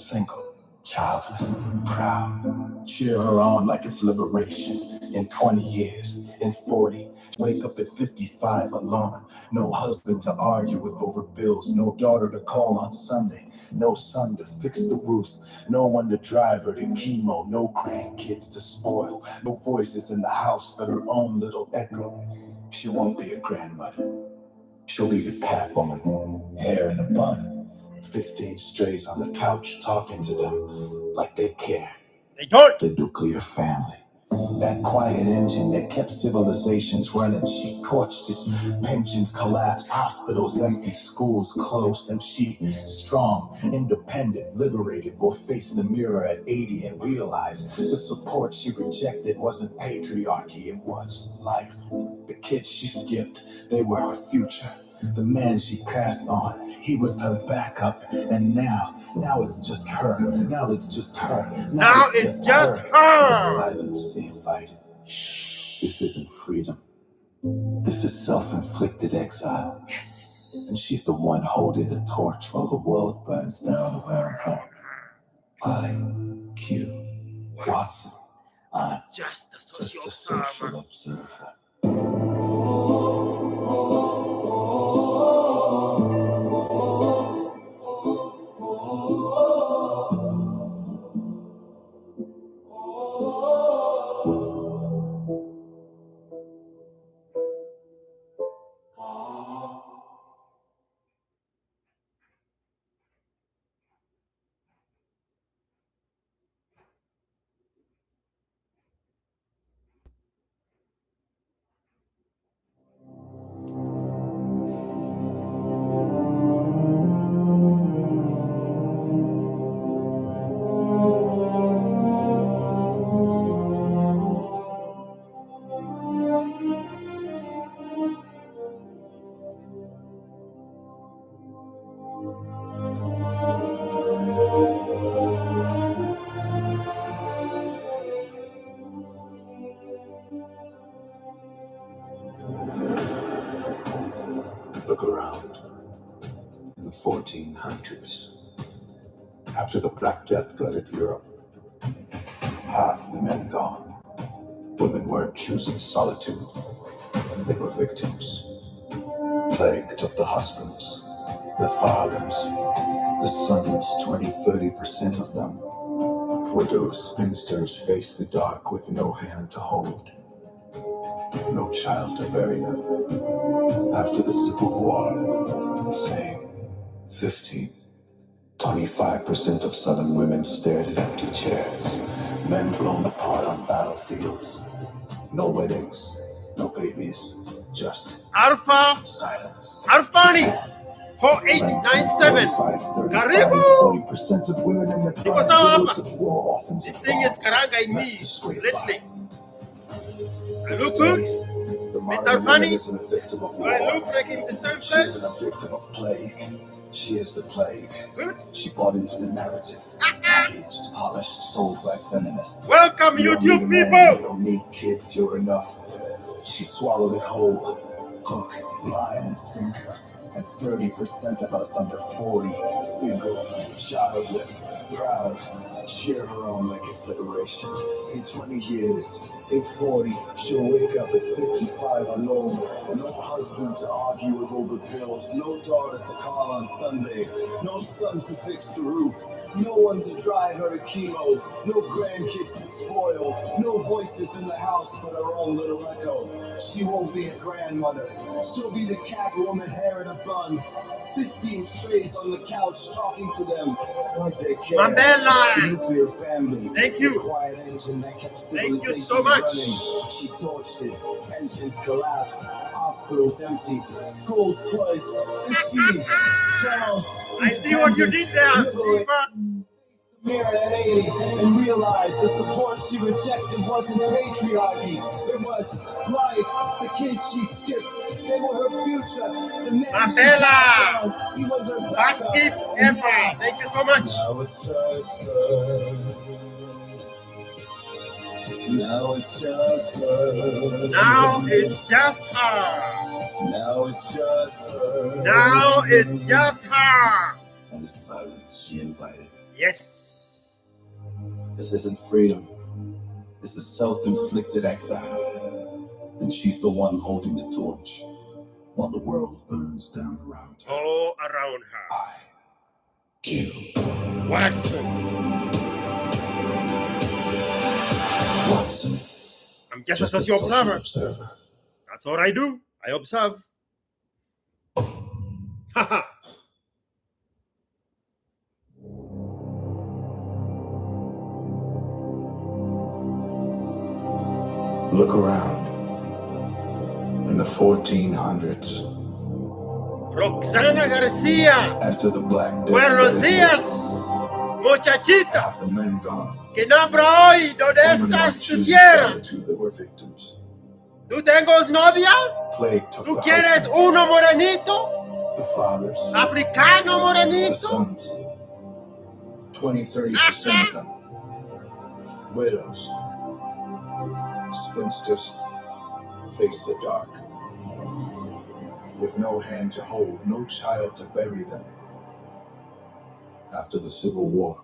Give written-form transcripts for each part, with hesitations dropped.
single, childless, proud. Cheer her on like it's liberation. In 20 years, in 40, wake up at 55 alone. No husband to argue with over bills, no daughter to call on Sunday, no son to fix the roofs, no one to drive her to chemo, no grandkids to spoil, no voices in the house but her own little echo. She won't be a grandmother. She'll be the cat woman, hair in a bun, 15 strays on the couch talking to them like they care. They don't. The nuclear family. That quiet engine that kept civilizations running, she torched it. Pensions collapsed, hospitals empty, schools closed, and she, strong, independent, liberated, will face the mirror at 80 and realize the support she rejected wasn't patriarchy, it was life. The kids she skipped, they were her future. The man she passed on, he was her backup, and now it's just her. Now it's just her. Now it's just her. The silence she invited. This isn't freedom. This is self-inflicted exile. Yes. And she's the one holding the torch while the world burns down around her. ASKiQ. Watson. I'm Just a social observer. Look around. In the 1400s, after the Black Death gutted Europe, half the men gone. Women weren't choosing solitude. They were victims. Plague took the husbands, the fathers, the sons, 20-30% of them. Widows, spinsters faced the dark with no hand to hold. No child to bury them. After the Civil War, saying 25% of Southern women stared at empty chairs, men blown apart on battlefields. No weddings, no babies, just Alpha silence. Alfani 4897. Karibu. 40% of women in the Iko sawa hapa. of war orphans. This thing is karanga in me lately. I look good, Mr. Alfani. Do I look like in the same She isn't place? a victim of plague. She is the plague. Good. She bought into the narrative. Packaged, polished, sold by feminists. Welcome, You don't YouTube need a man, you people. don't need kids, you're enough. She swallowed it whole. Hook, line, and sinker. And 30% of us under 40, single, childless, proud. Cheer her on like it's liberation. In 20 years, in 40, she'll wake up at 55 alone. No husband to argue with over bills. No daughter to call on Sunday. No son to fix the roof. No one to drive her to chemo. No grandkids to spoil. No voices in the house but her own little echo. She won't be a grandmother. She'll be the cat woman, hair in a bun. 15 strays on the couch talking to them like they care. Mandela. The nuclear family. Thank you. The quiet engine that kept Thank you so civilizations much. running. She torched it. Pensions collapsed. Hospitals empty. Schools closed. And she, strong. I see what you did there, Liberate. Stephen. Mirror at 80 and realized the support she rejected wasn't patriarchy. It was life. The kids she skipped, they were her future. The man she Mandela. passed on, he was her Fast backup. gift ever. Thank you so much. Now it's just her. Now it's just her. Now it's just her. Now it's just her. Now it's just her. And the silence she invited. Yes. This isn't freedom. This is self-inflicted exile. And she's the one holding the torch while the world burns down around her. All around her. ASKiQ. Watson. I'm just a social observer. That's what I do. I observe. Haha. Look around. In the 1400s. Roxana Garcia. After the Black Death. Buenos días, muchachita. Half the men gone. ¿Qué nombra hoy? ¿Dónde estás? ¿Tú quieres? That were victims. ¿Tú tengas novia? Plague took ¿Tú the quieres husbands, uno morenito? the fathers, ¿Africano the morenito? sons. 20-30% of them. Widows. Spinsters face the dark. With no hand to hold, no child to bury them. After the Civil War,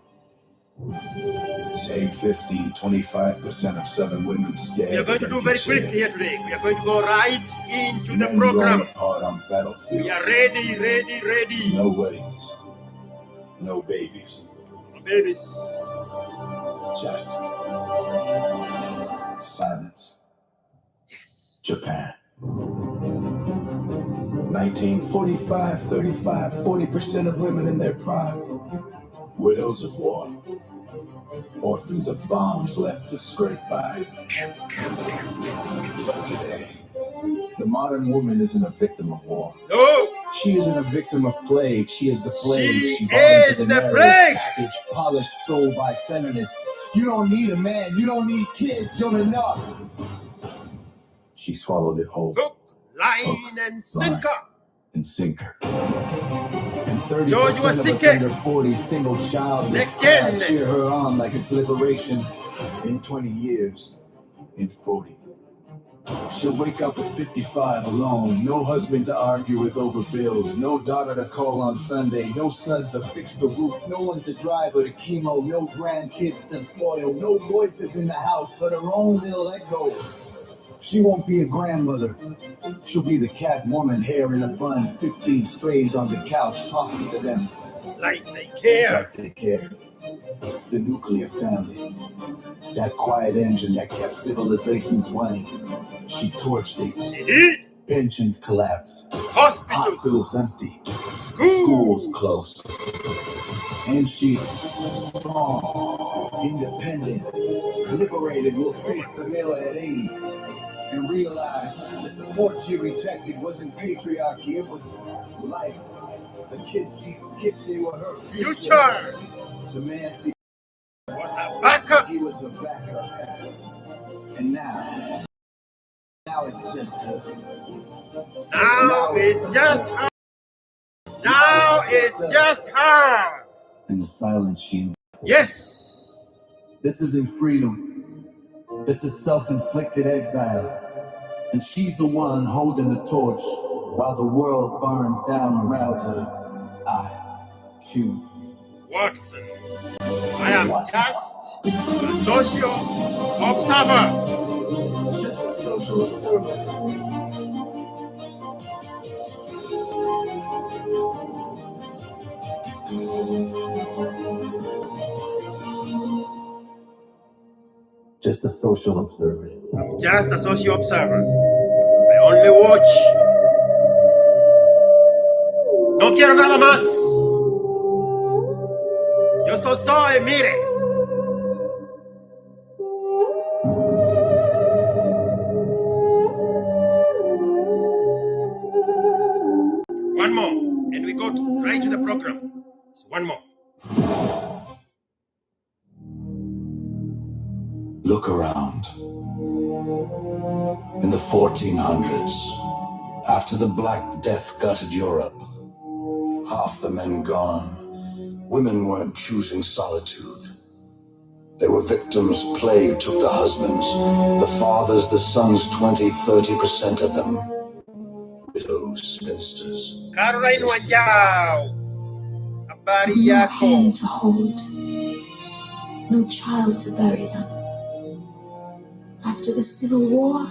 say 25% of 7 women scared. We are going to do very quickly here today. We are going to go right into the Men program. blown apart on battlefields. We are ready. No weddings, no babies, No babies. just silence. Yes. Japan. 1945-35, 40% of women in their prime. Widows of war. Orphans of bombs left to scrape by. But today, the modern woman isn't a victim of war. No. She isn't a victim of plague. She is the plague. She bought into is the narrative plague. Package, polished, sold by feminists. You don't need a man. You don't need kids. You're enough. She swallowed it whole. Hook, line, and sinker. And sinker. And 30% George of was us sinking. under 40 single child. Next gen. Cheer her on like it's liberation. In 20 years. In 40. She'll wake up at 55 alone. No husband to argue with over bills. No daughter to call on Sunday. No son to fix the roof. No one to drive her to chemo. No grandkids to spoil. No voices in the house but her own little echo. She won't be a grandmother. She'll be the cat woman, hair in a bun, 15 strays on the couch, talking to them. Like they care. Like they care. The nuclear family. That quiet engine that kept civilizations running. She torched it. She did. Pensions collapsed. Hospitals empty. Schools closed. And she, strong, independent, liberated, will face the mill at 80. And realize the support she rejected wasn't patriarchy, it was life. The kids she skipped, they were her future. The man she was a backup. He was a backup. And now it's just her. Now it's just her. Now it's just her. And the silence she. Yes. This isn't freedom. This is self-inflicted exile. And she's the one holding the torch while the world burns down around her. ASKiQ. Watson. I am just a social observer. Just a social observer. Just a social observer. I'm just a social observer. I only watch. No quiero nada más. Yo solo soy, mire. One more, and we go right to the program. So one more. Look around. In the 1400s, after the Black Death gutted Europe, half the men gone, women weren't choosing solitude. They were victims. Plague took the husbands, the fathers, the sons, 20-30% of them. Widows, spinsters. Caroline Wajau. habari No yako? hand to hold, no child to bury them. After the Civil War,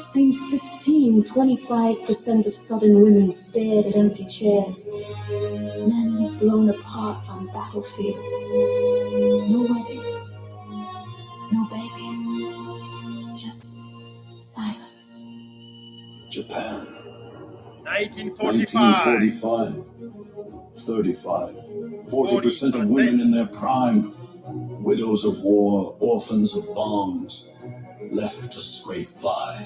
same 25% of Southern women stared at empty chairs. Men blown apart on battlefields. No weddings, no babies, just silence. Japan. 1945. 35. 40% of women in their prime. Widows of war, orphans of bombs. Left to scrape by.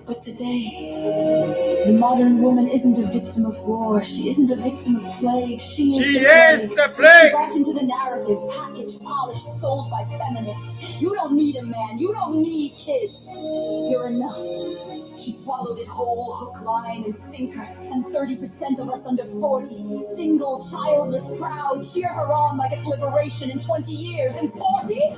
But today, the modern woman isn't a victim of war. She isn't a victim of plague. She is the plague. Brought into the narrative, packaged, polished, sold by feminists. You don't need a man. You don't need kids. You're enough. She swallowed it whole, hook, line, and sinker. And 30% of us under 40, single, childless, proud, cheer her on like it's liberation in 20 years. In 40,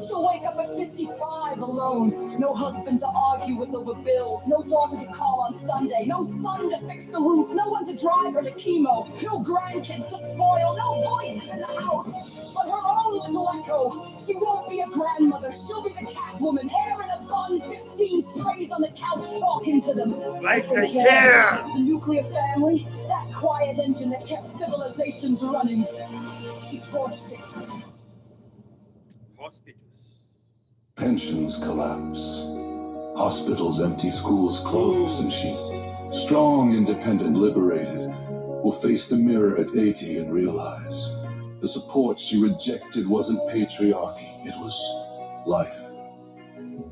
she'll wake up at 55 alone. No husband to argue with over bills. No daughter to call on Sunday. No son to fix the roof. No one to drive her to chemo. No grandkids to spoil. No voices in the house. But her own little echo. She won't be a grandmother. She'll be the cat woman. Hair in a bun. 15 strays on the couch talking to them. Like I care. The nuclear family. That quiet engine that kept civilizations running. She torched it. Hospitals. Pensions collapse. Hospitals empty, schools close, and she, strong, independent, liberated, will face the mirror at 80 and realize the support she rejected wasn't patriarchy, it was life.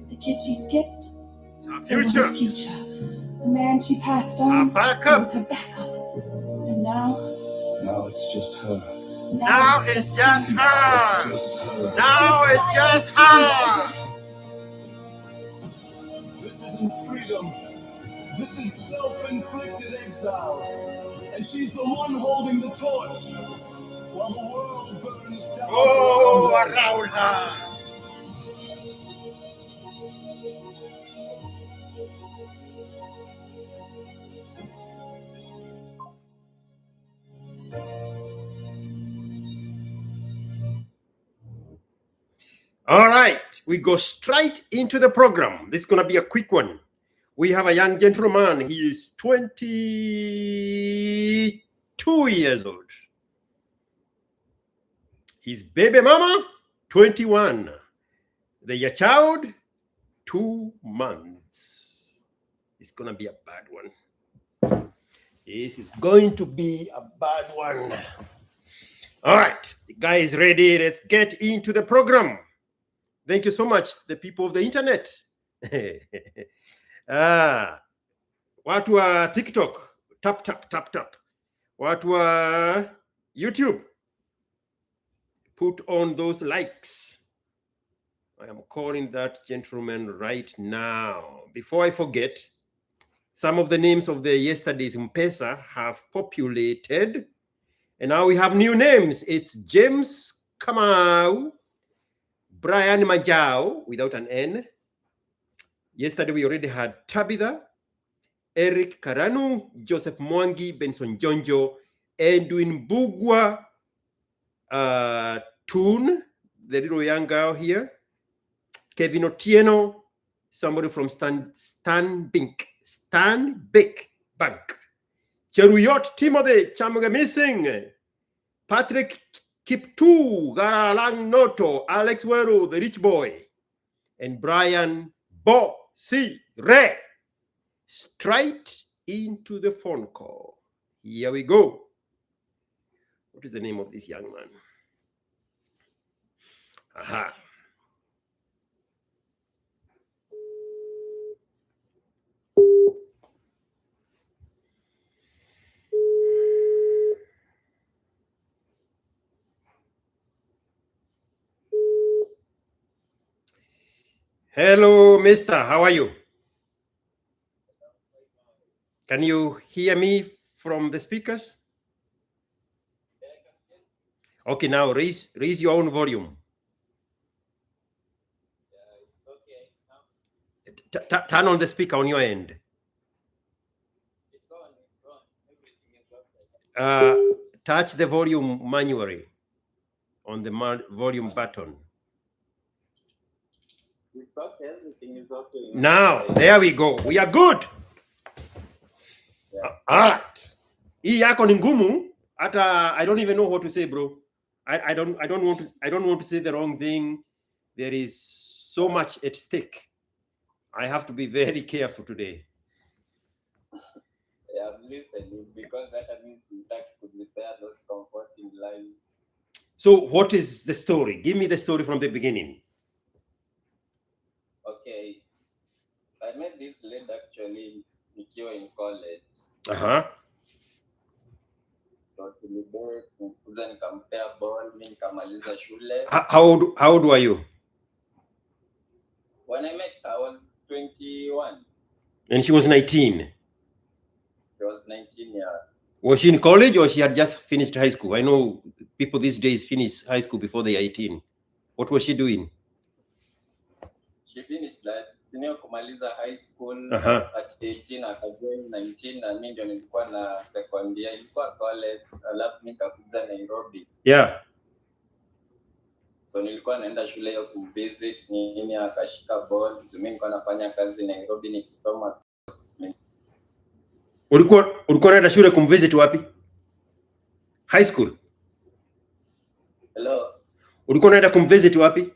The kid she skipped, It's our future. Her future. The man she passed on, backup. was her backup. And now it's just her. Now it's just her. Now it's just her. This isn't freedom. This is self-inflicted exile. And she's the one holding the torch. While the world burns down. Oh, around her. All right, we go straight into the program. This is going to be a quick one. We have a young gentleman. He is 22 years old. His baby mama, 21. The child, 2 months. It's going to be a bad one. This is going to be a bad one. All right, the guy is ready. Let's get into the program. Thank you so much, the people of the internet. Watu wa TikTok, tap, tap, tap, tap. Watu wa YouTube, put on those likes. I am calling that gentleman right now. Before I forget, some of the names of the yesterday's M-Pesa have populated. And now we have new names. It's James Kamau, Brian Majao, without an N. Yesterday, we already had Tabitha, Eric Karanu, Joseph Mwangi, Benson Jonjo, Edwin Bugwa, Toon, the little young girl here, Kevin Otieno, somebody from Stanbic Bank, Cheruyot Timothy Chamuga Missing, Patrick Kiptu, Garalang Noto, Alex Weru, the rich boy, and Brian Bo Si Re. Straight into the phone call. Here we go. What is the name of this young man? Aha. Hello, mister. How are you? Can you hear me from the speakers? Okay, now raise your own volume. Turn on the speaker on your end. touch the volume manually on the volume button. It's okay, everything is okay. Now, there we go. We are good. Yeah. All right. Hii yako ni ngumu. Hata I don't even know what to say, bro. I don't want to say the wrong thing. There is so much at stake. I have to be very careful today. Yeah, I'm listening because that means you like to prepare those comforting lines. So what is the story? Give me the story from the beginning. Okay. I met this lady actually nikiwa in college. So tulikuja nikampea ball, mimi nikamaliza shule. How old were you? When I met her, I was 21. And she was 19. She was 19, yeah. Was she in college or she had just finished high school? I know people these days finish high school before they are 18. What was she doing? She finished that senior kumaliza high school at 18 akajoin 19 na mimi ndio nilikuwa na second year, ilikuwa college, alafu nikakuja Nairobi. Yeah. So nilikuwa naenda shule hiyo kuvisit nini, akashika ball. Mimi nilikuwa nafanya kazi Nairobi nikisoma. Ulikuwa unaenda shule kumvisit wapi? High school? Hello. Ulikuwa unaenda kumvisit wapi?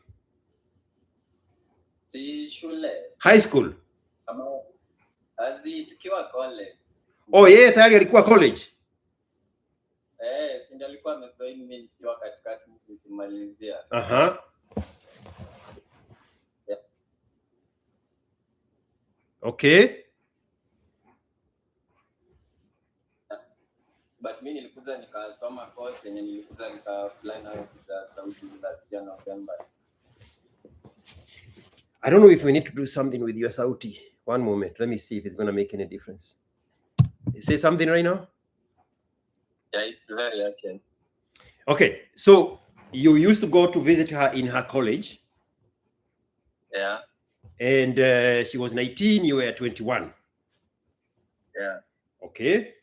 Si shule. High school? Tukiwa college. Oh yeah, tayari alikuwa college. Si ndio alikuwa amejoin mimi nikiwa katikati nikimalizia. Yeah. Okay. But mimi nilikuja nikasoma course yenye nilikuja nika-apply nayo kwa Saudi last year November. I don't know if we need to do something with your Sauti. One moment. Let me see if it's going to make any difference. Say something right now? Yeah, it's very okay. Okay. So you used to go to visit her in her college. Yeah. And she was 19, you were 21. Yeah. Okay.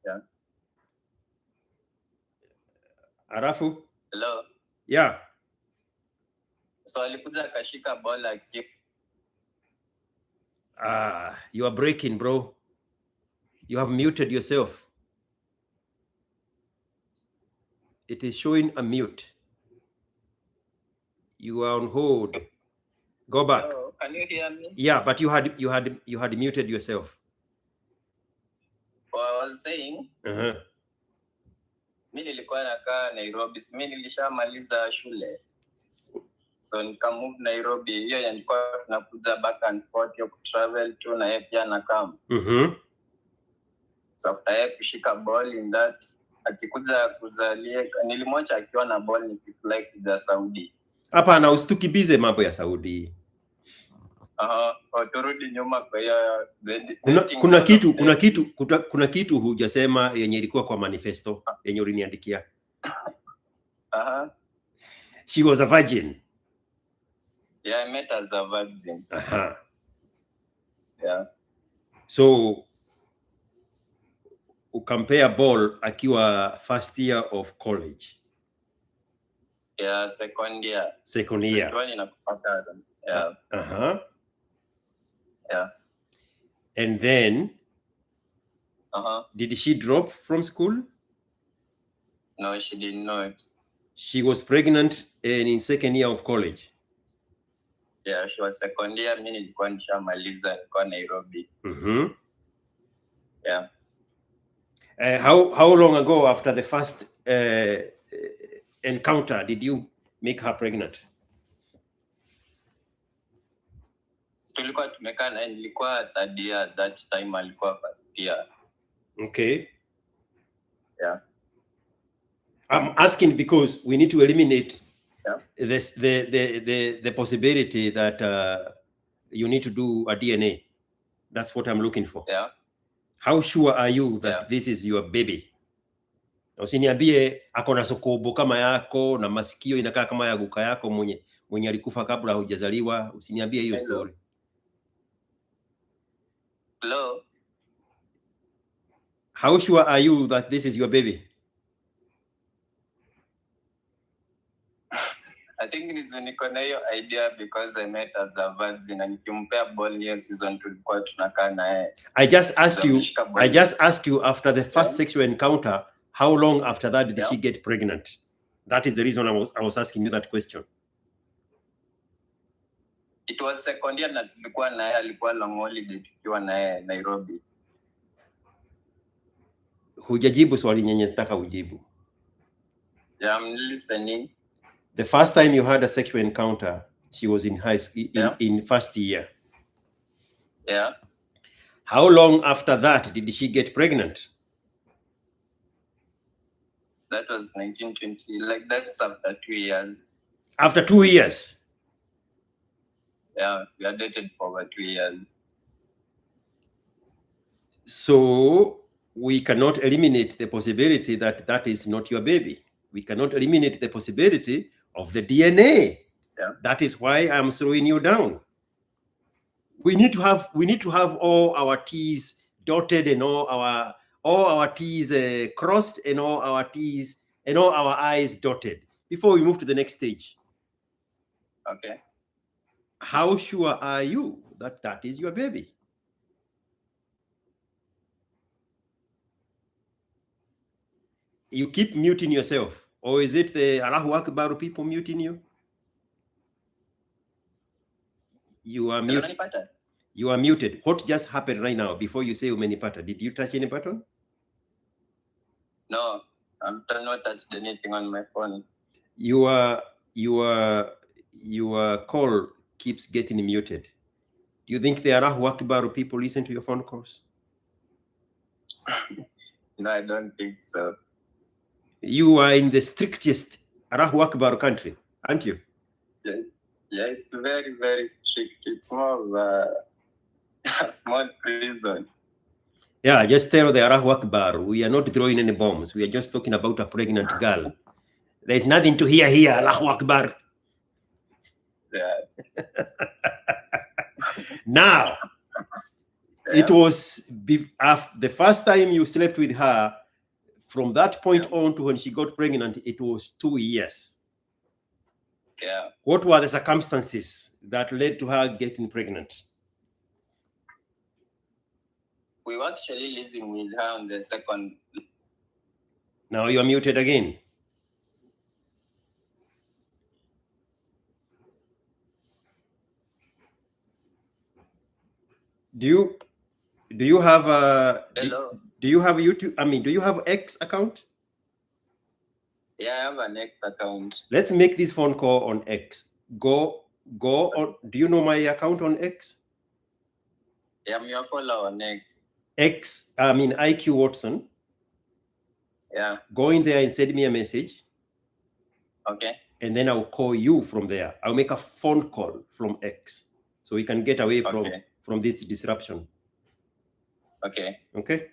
Yeah. Arafu? Hello. Yeah. So alikuja akashika ball ASKiQ. You are breaking, bro. You have muted yourself. It is showing a mute. You are on hold. Go back. Hello, can you hear me? Yeah, but you had muted yourself. Well, I was saying. Mimi nilikuwa nakaa Nairobi. Mimi nilishamaliza shule. So nika move Nairobi. Hiyo nilikuwa tunakuja back and forth yo travel tu na yeye pia na kam. So after yeye kushika ball in that akikuja kuzalia nilimwacha akiwa na ball nikifly kuja Saudi. Hapana, usitukibize mambo ya Saudi. Turudi nyuma kwa hiyo kuna kitu hujasema yenye ilikuwa kwa manifesto yenye uliniandikia. She was a virgin. Yeah, I met as a virgin. Yeah. So ukampea ball akiwa first year of college. Yeah, second year. Yeah. Yeah. And then did she drop from school? No, she did not. She was pregnant and in second year of college. Yeah, she was second year. Mimi nilikuwa nishamaliza kwa Nairobi. Yeah. How long ago after the first encounter did you make her pregnant? Tulikuwa tumekaa na nilikuwa third year that time, alikuwa first year. Okay. Yeah. I'm asking because we need to eliminate this the possibility that you need to do a DNA. That's what I'm looking for. Yeah. How sure are you that this is your baby? Usiniambie ako na sokobo kama yako na masikio inakaa kama ya guka yako mwenye alikufa kabla hujazaliwa. Usiniambie hiyo story. Hello. How sure are you that this is your baby? I think niko na hiyo idea because I met as a virgin na nikimpea ball hiyo season tulikuwa tunakaa naye. I just asked you after the first sexual encounter, how long after that did she get pregnant? That is the reason I was asking you that question. It was second year na tulikuwa naye, alikuwa long holiday tukiwa naye Nairobi. Hujajibu swali nyenye nataka ujibu. Yeah, I'm listening. The first time you had a sexual encounter, she was in high school, in first year. Yeah. How long after that did she get pregnant? That was 1920. Like that's after 2 years. After 2 years? Yeah, we are dated for over 2 years. So we cannot eliminate the possibility that that is not your baby. We cannot eliminate the possibility of the DNA. Yeah. That is why I'm throwing you down. We need to have all our T's dotted and all our T's crossed and all our T's and all our I's dotted before we move to the next stage. Okay. How sure are you that that is your baby? You keep muting yourself, or is it the Allahu Akbar people muting you? You are muted. You are muted. What just happened right now before you say umenipata? Did you touch any button? No, I've not touched anything on my phone. Your call keeps getting muted. Do you think the Allahu Akbar people listen to your phone calls? No, I don't think so. You are in the strictest Allahu Akbar country, aren't you? Yeah, it's very, very strict. It's more of a small prison. Yeah, just tell the Allahu Akbar. We are not throwing any bombs. We are just talking about a pregnant girl. There's nothing to hear here, Allahu Akbar. Yeah. Now, it was the first time you slept with her. From that point on to when she got pregnant, it was 2 years. Yeah. What were the circumstances that led to her getting pregnant? We were actually living with her on the second. Now you are muted again. Do you have a do you have YouTube? I mean, do you have X account? Yeah, I have an X account. Let's make this phone call on X. Go on. Do you know my account on X? Yeah, I'm your follower on X. I mean ASKiQ Watson. Yeah. Go in there and send me a message. Okay. And then I'll call you from there. I'll make a phone call from X so we can get away from this disruption. Okay. Okay.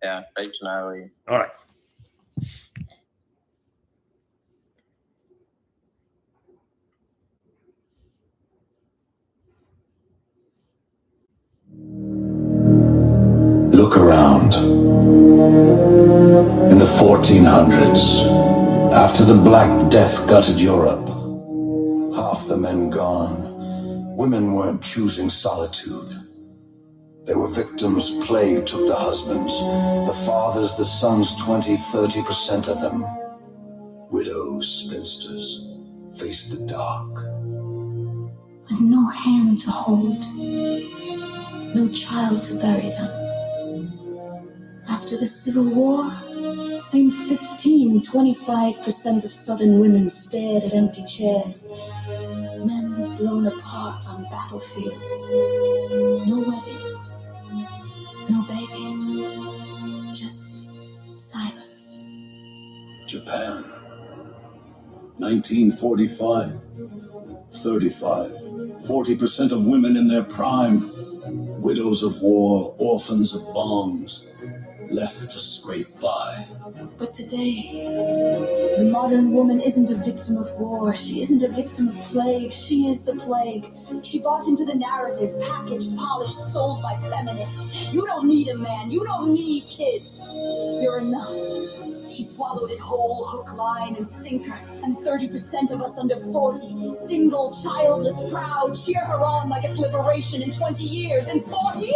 Yeah, right now. All right. Look around. In the 1400s, after the Black Death gutted Europe, half the men gone, women weren't choosing solitude. They were victims plague took the husbands, the fathers, the sons, 20–30% of them. Widows, spinsters, faced the dark. With no hand to hold, no child to bury them. After the Civil War, same 15–25% of Southern women stared at empty chairs. Men blown apart on battlefields. No weddings, no babies, just silence. Japan, 1945, 35–40% of women in their prime. Widows of war, orphans of bombs, left to scrape by. But today, the modern woman isn't a victim of war. She isn't a victim of plague. She is the plague. She bought into the narrative, packaged, polished, sold by feminists. You don't need a man. You don't need kids. You're enough. She swallowed it whole, hook, line, and sinker. And 30% of us under 40, single, childless, proud, cheer her on like it's liberation in 20 years. In 40,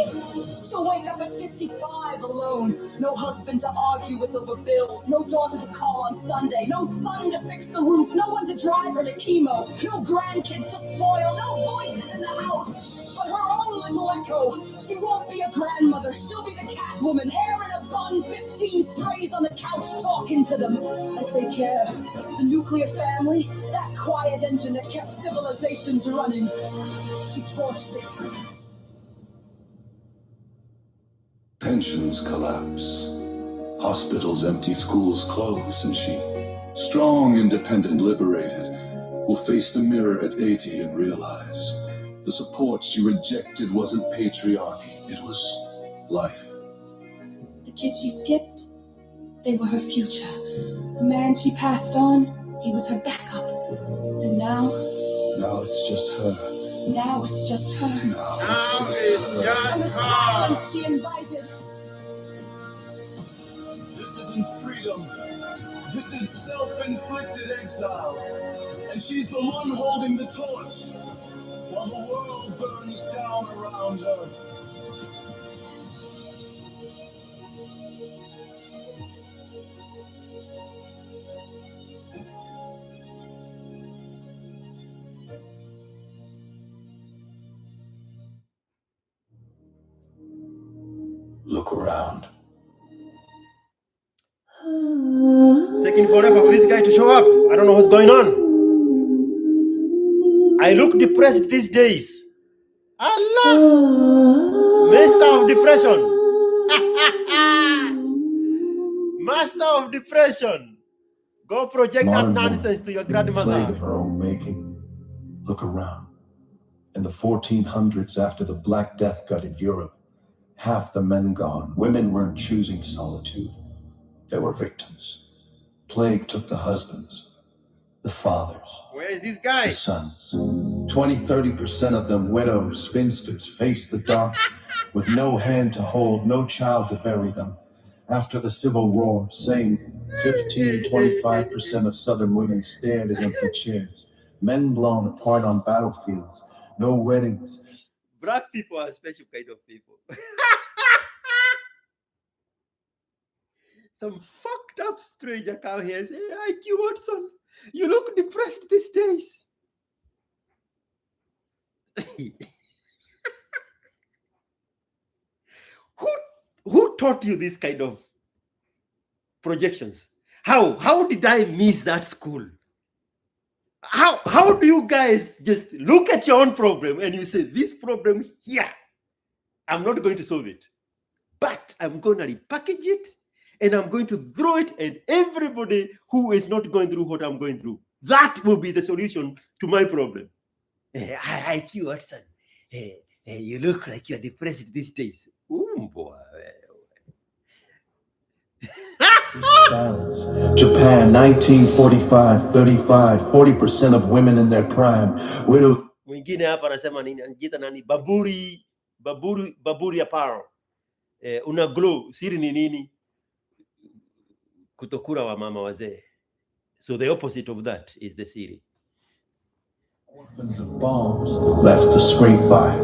she'll wake up at 55 alone. No husband to argue with over bills, no daughter to call on Sunday, no son to fix the roof, no one to drive her to chemo, no grandkids to spoil, no voices in the house. But her own little echo. She won't be a grandmother. She'll be the cat woman, hair in a bun, 15 strays on the couch talking to them like they care. The nuclear family, that quiet engine that kept civilizations running. She torched it. Pensions collapse. Hospitals empty, schools close, and she, strong, independent, liberated, will face the mirror at 80 and realize the support she rejected wasn't patriarchy, it was life. The kids she skipped, they were her future. The man she passed on, he was her backup. And now it's just her. Now it's just her. Now it's just And the her. silence she invited. This isn't freedom. This is self-inflicted exile. And she's the one holding the torch while the world burns down around her. Look around. It's taking forever for this guy to show up. I don't know what's going on. I look depressed these days. Allah! Master of depression. Master of depression. Go project Modern that nonsense to your plague grandmother. of her own making. Look around. In the 1400s, after the Black Death gutted Europe, half the men gone, women weren't choosing solitude. They were victims. Plague took the husbands, the fathers, Where is this guy? the sons. 20-30% of them widows, spinsters, faced the dark with no hand to hold, no child to bury them. After the Civil War, same 15-25% of Southern women stared at empty chairs. Men blown apart on battlefields, no weddings. Black people are a special kind of people. Some fucked up stranger come here and say, ASKiQ Watson, you look depressed these days. Who taught you this kind of projections? How did I miss that school? How do you guys just look at your own problem and you say, this problem here, I'm not going to solve it, but I'm going to repackage it and I'm going to throw it at everybody who is not going through what I'm going through. That will be the solution to my problem. ASKiQ Watson, you look like you're depressed these days. Boy. Silence. Japan, 1945, 35, 40% of women in their prime. Widow. Mwingine hapa anasema nini? Anajiita nani? Baburi apparel. Una glow. Siri ni nini? Kutokura wa mama wazee. So the opposite of that is the siri. Orphans of bombs left to scrape by.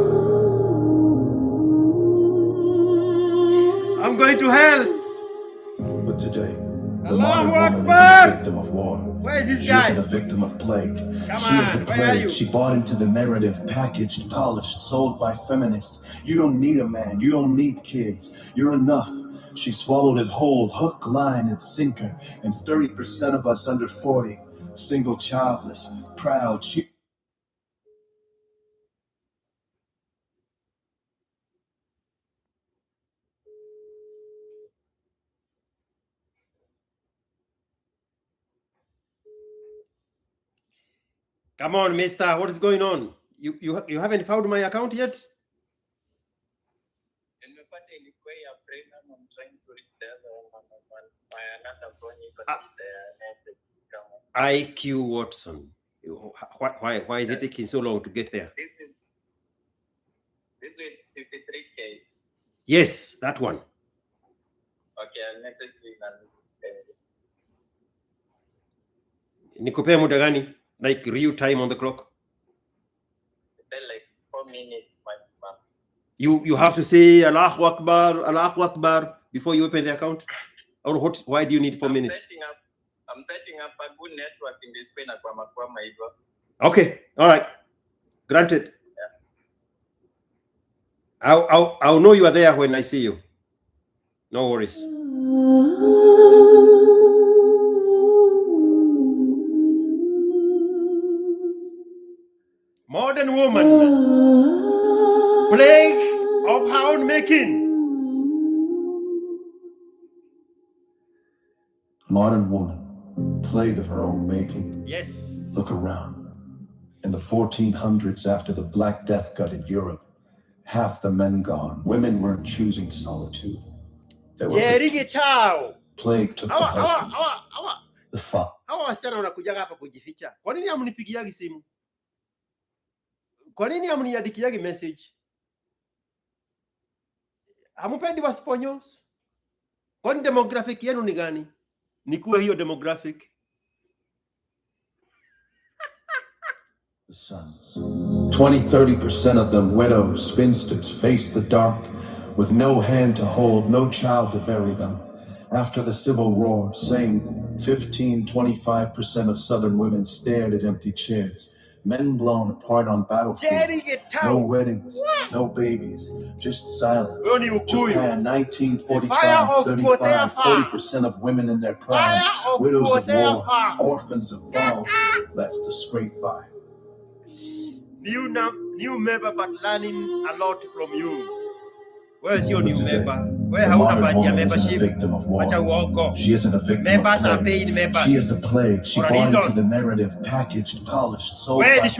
I'm going to hell. But today, the Allahu modern woman Akbar. is a victim of war. Where is this She guy? isn't a victim of plague. Come She is the on, where are you? plague. She bought into the narrative, packaged, polished, sold by feminists. You don't need a man. You don't need kids. You're enough. She swallowed it whole, hook, line, and sinker. And 30% of us under 40, single, childless, proud. Come on, mister. What is going on? You haven't found my account yet? I'm trying to reach the other one. My another phone, but the ASKiQ Watson. Why is it taking so long to get there? This is 53K. Yes, that one. Okay, I'll message you and Nikupea muda gani? Like real time on the clock? Like 4 minutes maximum. You have to say Allahu Akbar before you open the account? Or what? Why do you need 4 minutes? I'm setting up a good network in this Spain. Okay, all right. Granted. Yeah. I'll know you are there when I see you. No worries. Modern woman, plague of her own making. Modern woman, plague of her own making. Yes. Look around. In the 1400s, after the Black Death gutted Europe, half the men gone. Women weren't choosing solitude. They were plague took the husband. The father. Hawa wasichana wanakujaga hapa kujificha. Kwa nini hamnipigiagi simu? Kwa nini hamniandikiagi message? Hamupendi wasiponyos? Kwani demographic yenu ni gani? Nikuwe hiyo demographic. The sons. 20-30% of them widows, spinsters, face the dark, with no hand to hold, no child to bury them. After the civil war, same 15-25% of Southern women stared at empty chairs. Men blown apart on battlefields. No weddings, no babies, just silence. Japan, 1945-35, 40% of women in their prime. Widows of war, orphans of balls, left to scrape by. New member, but learning a lot from you. Where's your new member? Where hauna badge ya membership? Acha uongo. She isn't a victim. Members are paying members. She is the plague. She bought into the narrative, packaged, polished, sold by fans.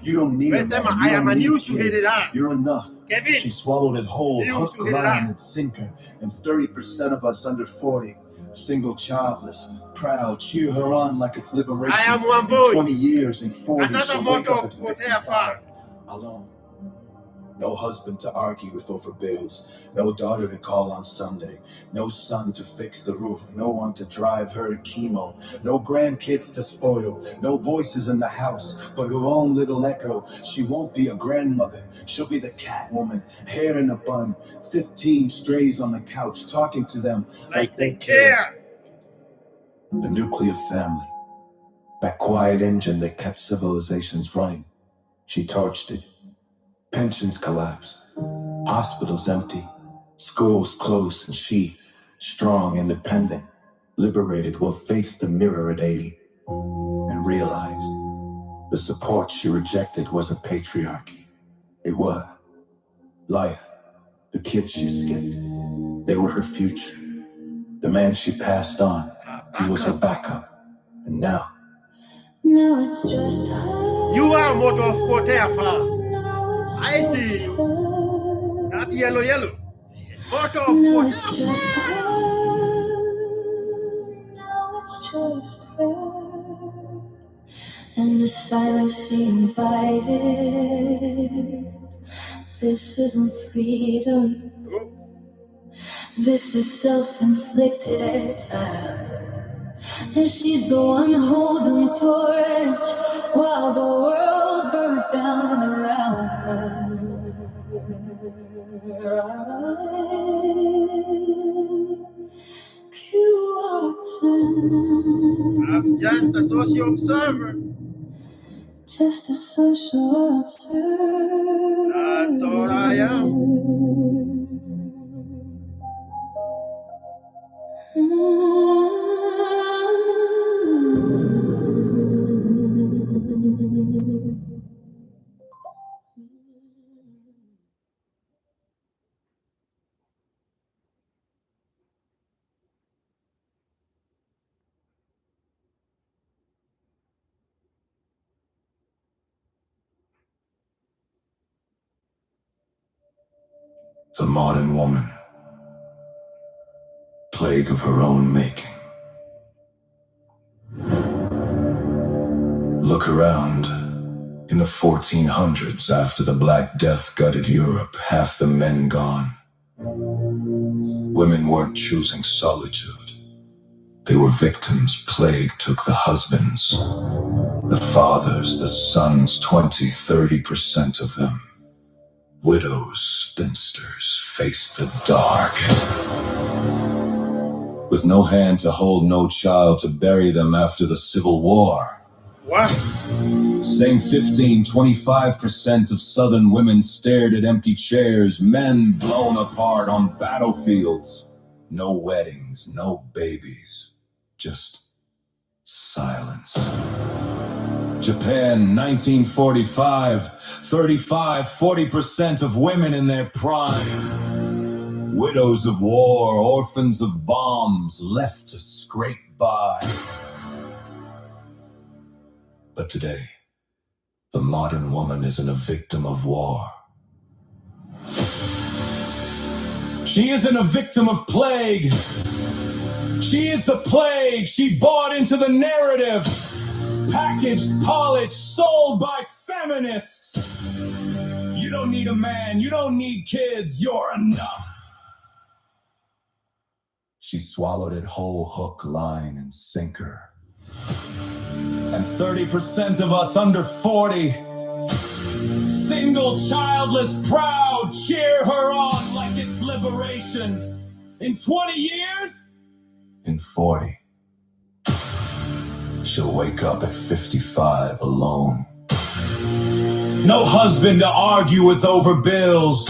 You don't need a man. I am a new Shuhirira. You're enough. Kevin. She swallowed it whole, hook, line, and sinker. And 30% of us under 40, single, childless, proud, cheer her on like it's liberation. I am one boy. 20 years and 40, another motto of Kotea. Alone. No husband to argue with over bills. No daughter to call on Sunday. No son to fix the roof. No one to drive her to chemo. No grandkids to spoil. No voices in the house, but her own little echo. She won't be a grandmother. She'll be the cat woman, hair in a bun, 15 strays on the couch, talking to them like they care. The nuclear family. That quiet engine that kept civilizations running. She torched it. Pensions collapse, hospitals empty, schools closed, and she, strong, independent, liberated, will face the mirror at 80 and realize the support she rejected was a patriarchy. It was life, the kids she skipped, they were her future. The man she passed on, he was her backup. And now it's just her. You are motto of Kotea. I see you. That yellow. Motto of Now it's just her. Now it's just her. And the silence she invited. This isn't freedom. This is self-inflicted exile. And she's the one holding torch while the world burns down around her. I'm just a social observer. Just a social observer. That's all I am. The modern woman, plague of her own making. Look around. In the 1400s, after the Black Death gutted Europe, half the men gone. Women weren't choosing solitude. They were victims plague took the husbands, the fathers, the sons, 20-30% of them. Widows, spinsters, faced the dark. With no hand to hold, no child to bury them after the Civil War. What? Same 15-25% of Southern women stared at empty chairs, men blown apart on battlefields. No weddings, no babies, just silence. Japan, 1945, 35-40% of women in their prime. Widows of war, orphans of bombs, left to scrape by. But today, the modern woman isn't a victim of war. She isn't a victim of plague. She is the plague. She bought into the narrative. Packaged, polished, sold by feminists. You don't need a man. You don't need kids. You're enough. She swallowed it whole, hook, line, and sinker. And 30% of us under 40, single, childless, proud, cheer her on like it's liberation. In 20 years? In 40. She'll wake up at 55 alone. No husband to argue with over bills.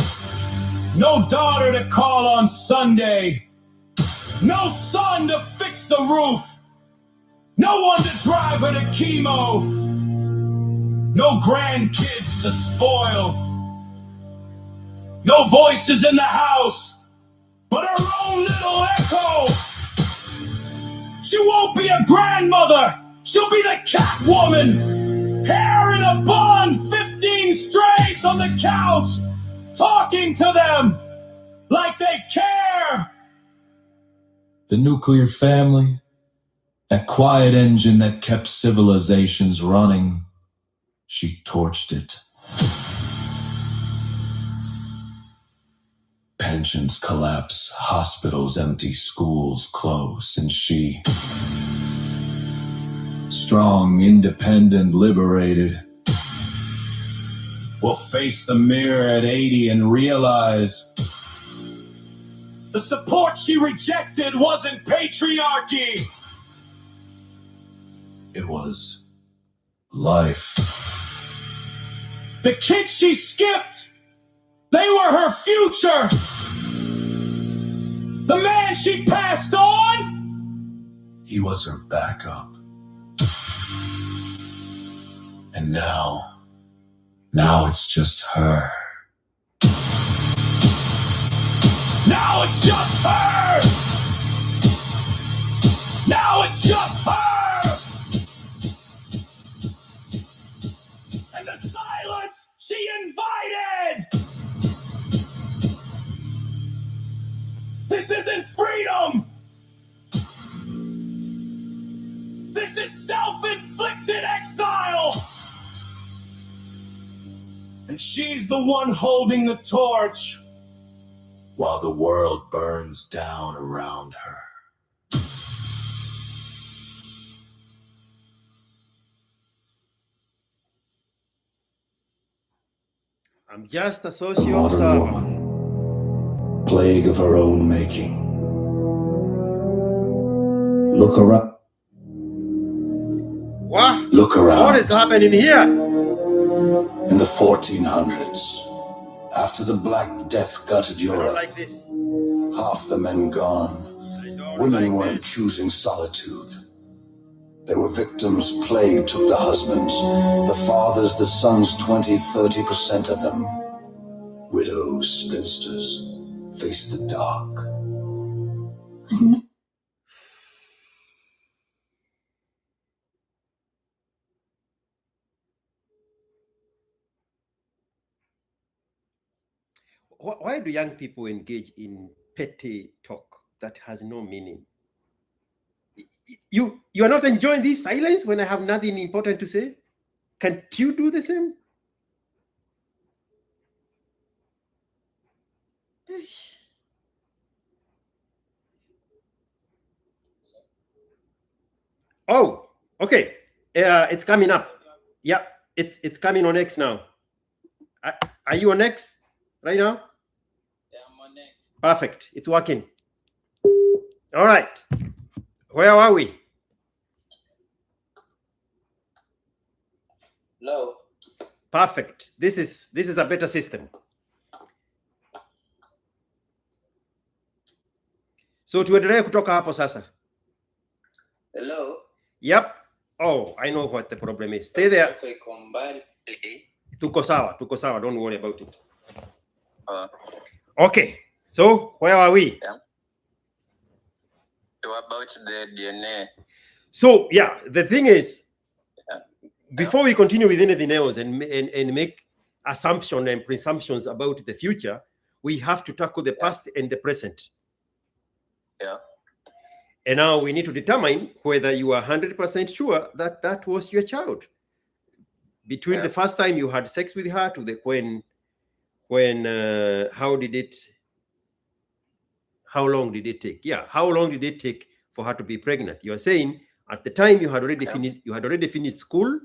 No daughter to call on Sunday. No son to fix the roof. No one to drive her to chemo. No grandkids to spoil. No voices in the house, but her own little echo. She won't be a grandmother. She'll be the cat woman. Hair in a bun, 15 strays on the couch, talking to them like they care. The nuclear family, that quiet engine that kept civilizations running, she torched it. Pensions collapse, hospitals empty, schools close, and she, strong, independent, liberated, will face the mirror at 80 and realize the support she rejected wasn't patriarchy. It was life. The kids she skipped, they were her future. The man she passed on, he was her backup. And now it's just her. Now it's just her. Now it's just her. And the silence she invited. This isn't freedom. This is self-inflicted exile. And she's the one holding the torch while the world burns down around her. I'm just a social observer. Woman, plague of her own making. Look around. What? Look around. What is happening here? In the 1400s, after the Black Death gutted I don't Europe, like this. half the men gone, I don't women like weren't this. choosing solitude. They were victims, plague took the husbands, the fathers, the sons, 20-30% of them. Widows, spinsters, faced the dark. Why do young people engage in petty talk that has no meaning? You are not enjoying this silence when I have nothing important to say? Can't you do the same? Oh, okay. It's coming up. Yeah, it's coming on X now. Are you on X right now? Yeah, I'm on X. Perfect. It's working. All right. Where are we? Low. Perfect. This is a better system. So tuendelee kutoka hapo sasa. Hello. Yep. Oh, I know what the problem is. Stay there. Tuko sawa. Don't worry about it. Okay. So where are we? Yeah. So about the DNA. So yeah, the thing is, before we continue with anything else and make assumptions and presumptions about the future, we have to tackle the past and the present. Yeah. And now we need to determine whether you are 100% sure that that was your child. Between the first time you had sex with her to the how long did it take? Yeah, how long did it take for her to be pregnant? You are saying at the time you had already finished school,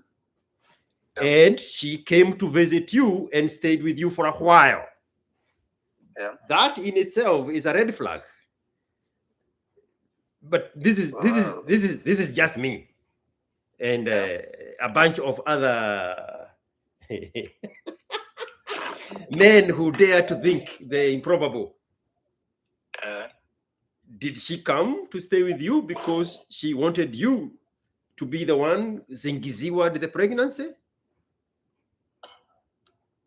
and she came to visit you and stayed with you for a while. Yeah. That in itself is a red flag. But this is just me and a bunch of other men who dare to think the improbable. Did she come to stay with you because she wanted you to be the one zingiziwa the pregnancy?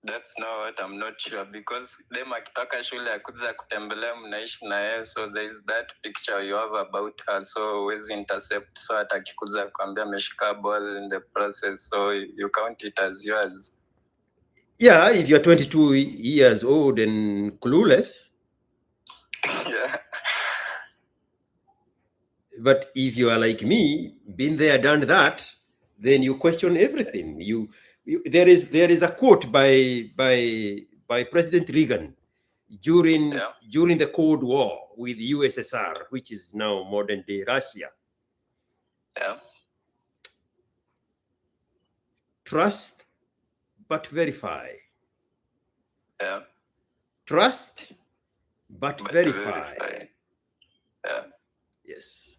That's not what I'm not sure, because them akitaka shule akuza kutembelea mnaishi na yeye, so there is that picture you have about her, so always intercept, so atakikuza kuambia ameshika ball in the process, so you count it as yours. Yeah, if you're 22 years old and clueless. Yeah. But if you are like me, been there, done that, then you question everything. There is a quote by President Reagan during the Cold War with USSR, which is now modern day Russia. Yeah. Trust but verify. Yeah. Trust but verify. Yeah. Yes.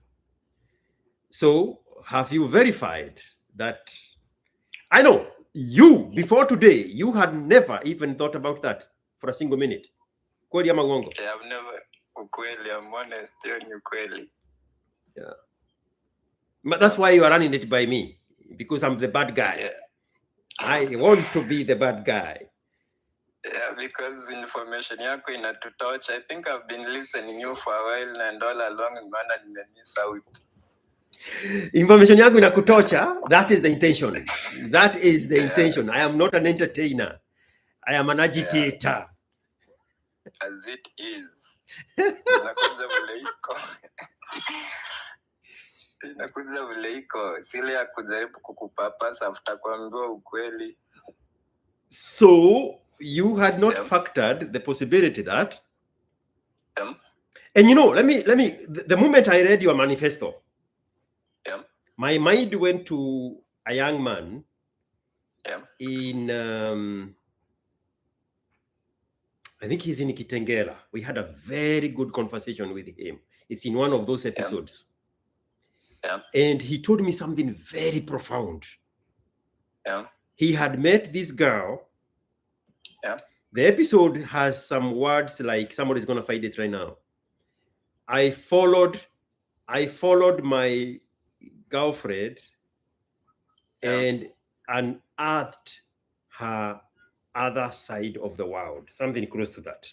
So have you verified that? I know you, before today, you had never even thought about that for a single minute. Kweli ama uongo? Yeah, I've never. Ukweli, I'm honest, ukweli. Yeah. But that's why you are running it by me, because I'm the bad guy. Yeah. I want to be the bad guy. Yeah, because information yako inatutouch. I think I've been listening you for a while, and all along nimeona nimemiss out. Information yangu inakutocha. That is the intention. That is the intention. I am not an entertainer. I am an agitator. As it is. Inakuza vile iko. Sile ya kujaribu kukupapasa after kuambiwa ukweli. So you had not factored the possibility that. And you know, let me. The moment I read your manifesto, my mind went to a young man in, I think he's in Kitengela. We had a very good conversation with him. It's in one of those episodes. And he told me something very profound. He had met this girl. The episode has some words like, somebody's going to find it right now. I followed my girlfriend and unearthed her other side of the world, something close to that.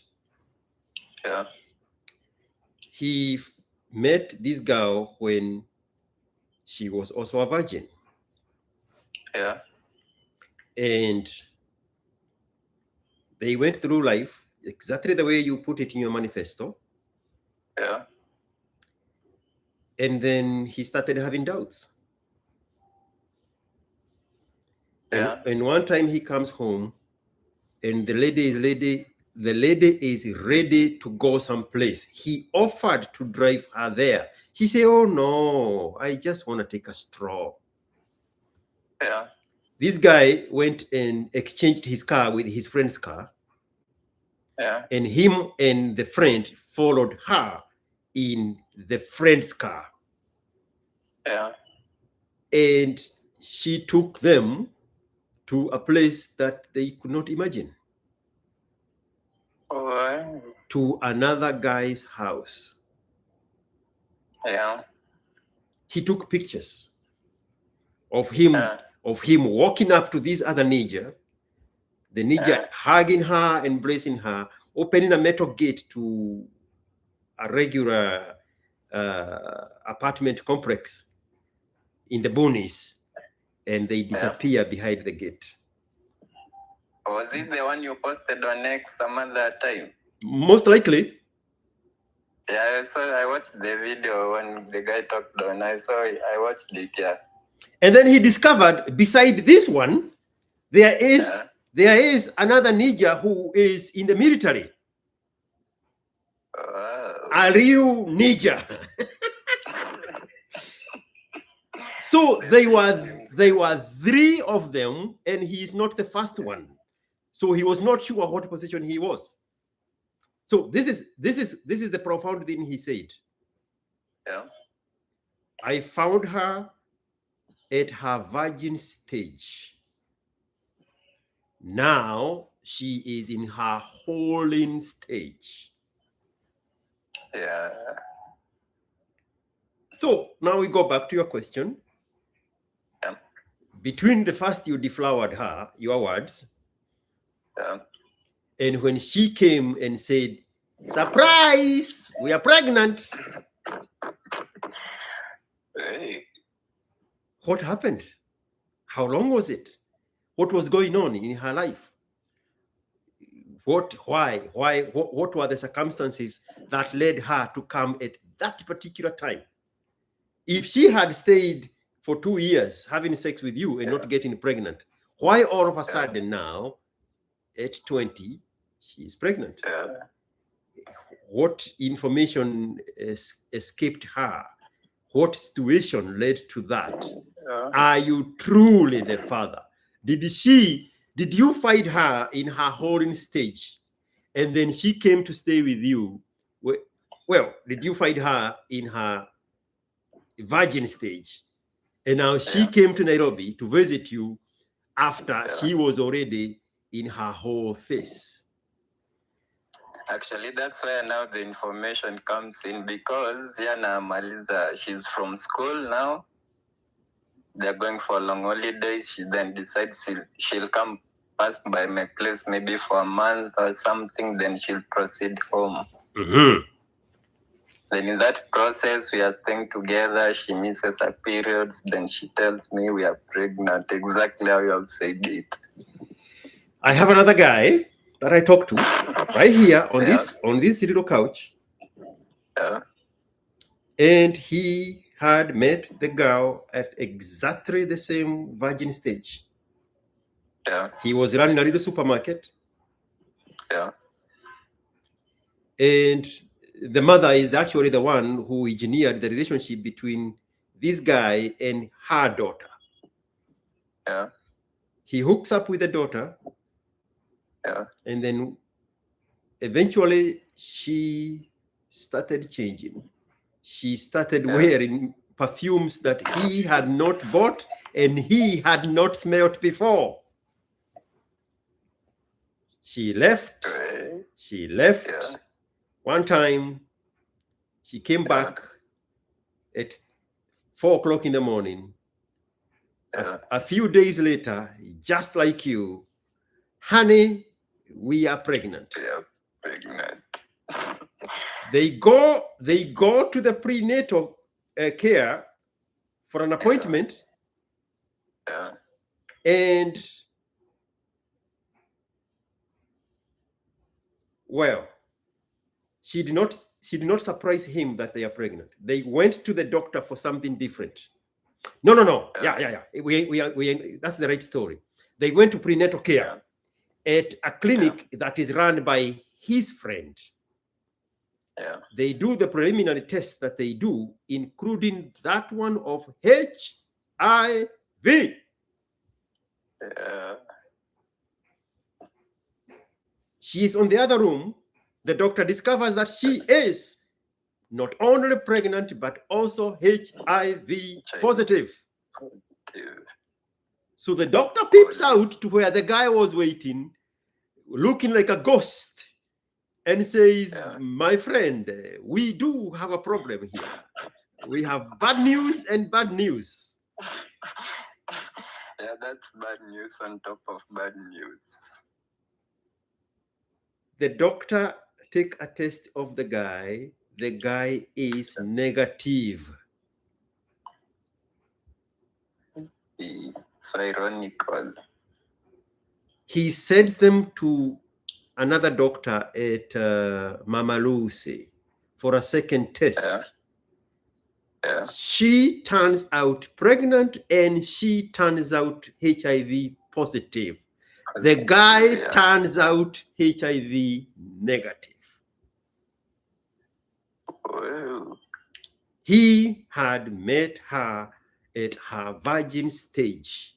He met this girl when she was also a virgin. And they went through life exactly the way you put it in your manifesto. And then he started having doubts. And one time he comes home and the lady the lady is ready to go someplace. He offered to drive her there. She said, oh no, I just want to take a stroll. Yeah. This guy went and exchanged his car with his friend's car. Yeah. And him and the friend followed her in the friend's car. Yeah. And she took them to a place that they could not imagine. Oh. To another guy's house. Yeah. He took pictures of him walking up to this other ninja, the ninja hugging her, embracing her, opening a metal gate to a regular apartment complex in the boonies, and they disappear behind the gate. Was it the one you posted on X some other time? Most likely. Yeah, I watched the video when the guy talked on. I watched it, yeah. And then he discovered beside this one, there is another ninja who is in the military. A real ninja. So they were three of them, and he is not the first one. So he was not sure what position he was. So this is the profound thing he said. Yeah. I found her at her virgin stage. Now she is in her holding stage. Yeah. So now we go back to your question. Yeah. Between the first you deflowered her, your words, and when she came and said, surprise, we are pregnant. Hey. What happened? How long was it? What was going on in her life? What were the circumstances that led her to come at that particular time? If she had stayed for 2 years having sex with you and not getting pregnant, why all of a sudden now, at 20, she's pregnant? What information escaped her? What situation led to that? Are you truly the father? Did you find her in her holding stage and then she came to stay with you? Well, did you find her in her virgin stage and now she came to Nairobi to visit you after she was already in her whole phase? Actually, that's where now the information comes in, because Yana Maliza, she's from school now. They're going for a long holiday. She then decides she'll come pass by my place maybe for a month or something, then she'll proceed home. Mm-hmm. Then in that process, we are staying together. She misses her periods. Then she tells me we are pregnant, exactly how you have said it. I have another guy that I talked to right here on this little couch. Yeah. And he had met the girl at exactly the same virgin stage. Yeah. He was running a little supermarket. Yeah. And the mother is actually the one who engineered the relationship between this guy and her daughter. Yeah. He hooks up with the daughter. Yeah. And then eventually she started changing. She started wearing perfumes that he had not bought and he had not smelled before. She left. Yeah. One time, she came back at 4 o'clock in the morning. A few days later, just like you, honey, we are pregnant. Yeah, pregnant. They go to the prenatal care for an appointment. Yeah. And well, she did not surprise him that they are pregnant. They went to the doctor for something different. No. Yeah. We that's the right story. They went to prenatal care. at a clinic that is run by his friend. Yeah. They do the preliminary tests that they do, including that one of HIV. Yeah. She is on the other room. The doctor discovers that she is not only pregnant, but also HIV positive. So the doctor peeps out to where the guy was waiting, looking like a ghost, and says, my friend, we do have a problem here. We have bad news and bad news. Yeah, that's bad news on top of bad news. The doctor take a test of the guy. The guy is negative. It's ironical. He sends them to another doctor at Mama Lucy for a second test. Yeah. She turns out pregnant and she turns out HIV positive. The guy turns out HIV negative. Whoa. He had met her at her virgin stage.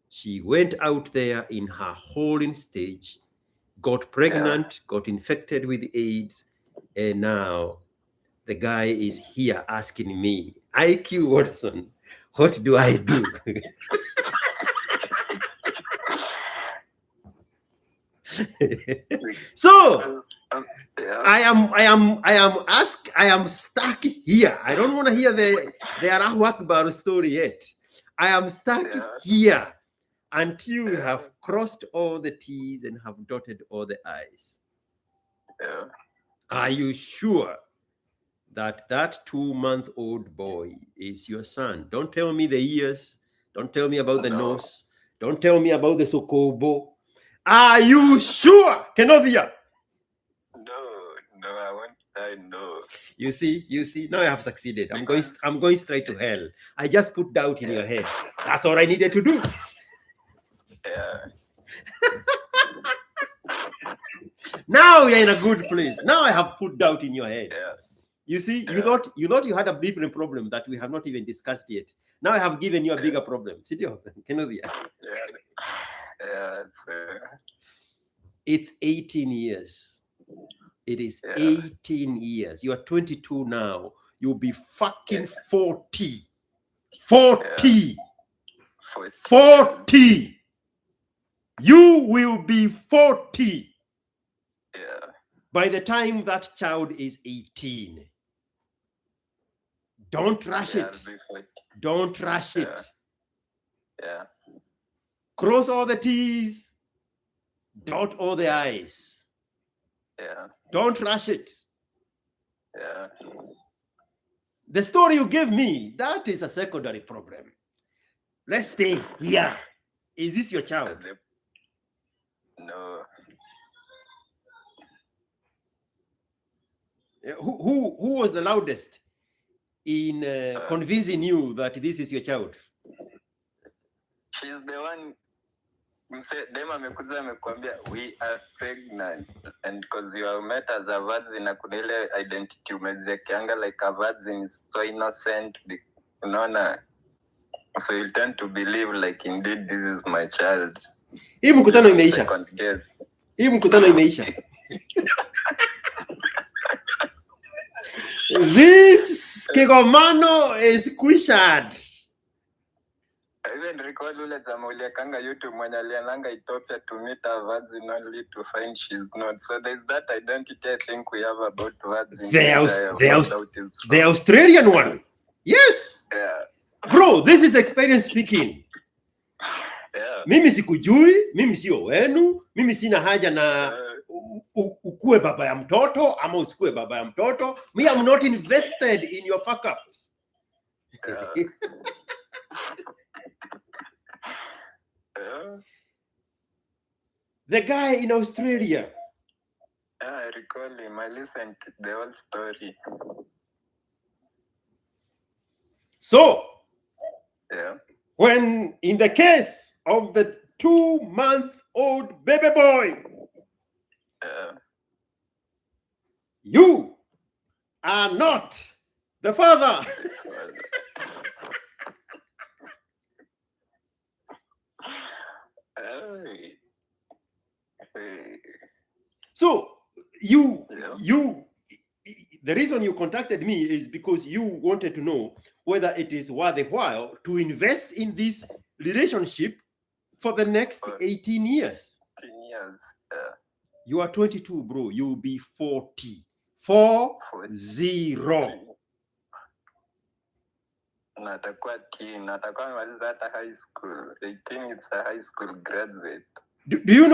She went out there in her holding stage, got pregnant, got infected with AIDS, and now the guy is here asking me, ASKiQ Watson, what do I do? So I am stuck here. I don't want to hear the Allahu Akbar story yet. I am stuck here until you have crossed all the T's and have dotted all the I's. Are you sure that 2-month-old boy is your son? Don't tell me the ears. Don't tell me about the nose. Don't tell me about the sokobo. Are you sure, Kenovia? No, I won't die. No. You see. Now I have succeeded. I'm going straight to hell. I just put doubt in your head. That's all I needed to do. Yeah. Now you're in a good place. Now I have put doubt in your head. Yeah. You see, you thought you had a different problem that we have not even discussed yet. Now I have given you a bigger problem. It's 18 years. It is 18 years. You are 22 now. You'll be fucking 40. 40. 40. You will be 40. By the time that child is 18. Don't rush it. Don't rush it. Cross all the T's. Dot all the I's. Don't rush it. The story you gave me, that is a secondary problem. Let's stay here. Is this your child? No. Who was the loudest in convincing you that this is your child? She's the one. Dem amekuja amekwambia we are pregnant, and because you have met as a virgin na kuna ile identity umezikianga like a virgin is so innocent, unaona, so you tend to believe like indeed this is my child. Hii mkutano imeisha. This Kigomano is questioned. I even recall ule jamaa uliekanga YouTube mwenye aliananga Ethiopia to meet a virgin only to find she's not. So there's that identity I think we have about virgin. The Australian one. Yes. Bro, this is experience speaking. Mimi sikujui, mimi sio wenu, mimi sina haja na ukue baba ya mtoto ama usikue baba ya mtoto. Me, I'm not invested in your fuck ups. The guy in Australia. I recall him. I listened to the whole story. So, when in the case of the 2-month-old old baby boy. You are not the father. So the reason you contacted me is because you wanted to know whether it is worth the while to invest in this relationship for the next 18 years. 10 years. You are 22, bro. You'll be 40. 40. Natakuwa teen. Natakuwa maliza hata high school. 18 it's a high school graduate. Do you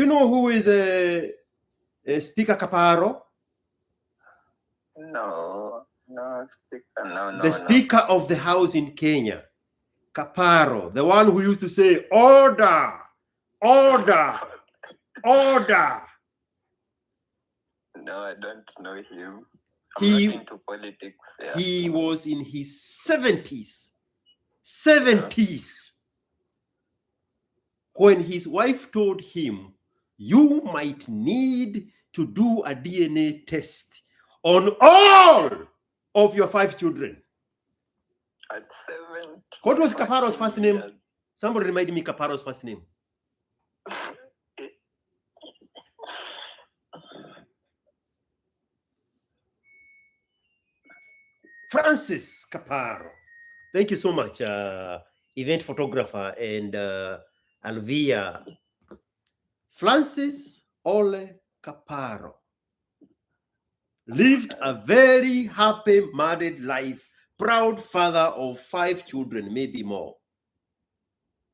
know who is a Speaker Kaparo? No, speaker. No. The Speaker of the House in Kenya, Kaparo, the one who used to say, order, order, order. No, I don't know him. I'm not into politics. Yeah. He was in his 70s. 70s. When his wife told him, you might need to do a DNA test on all of your 5 children. At 7. What was Kaparo's first name? Somebody remind me Kaparo's first name. Francis Kaparo. Thank you so much, event photographer and Alvia. Francis Ole Kaparo lived a very happy married life, proud father of 5 children, maybe more.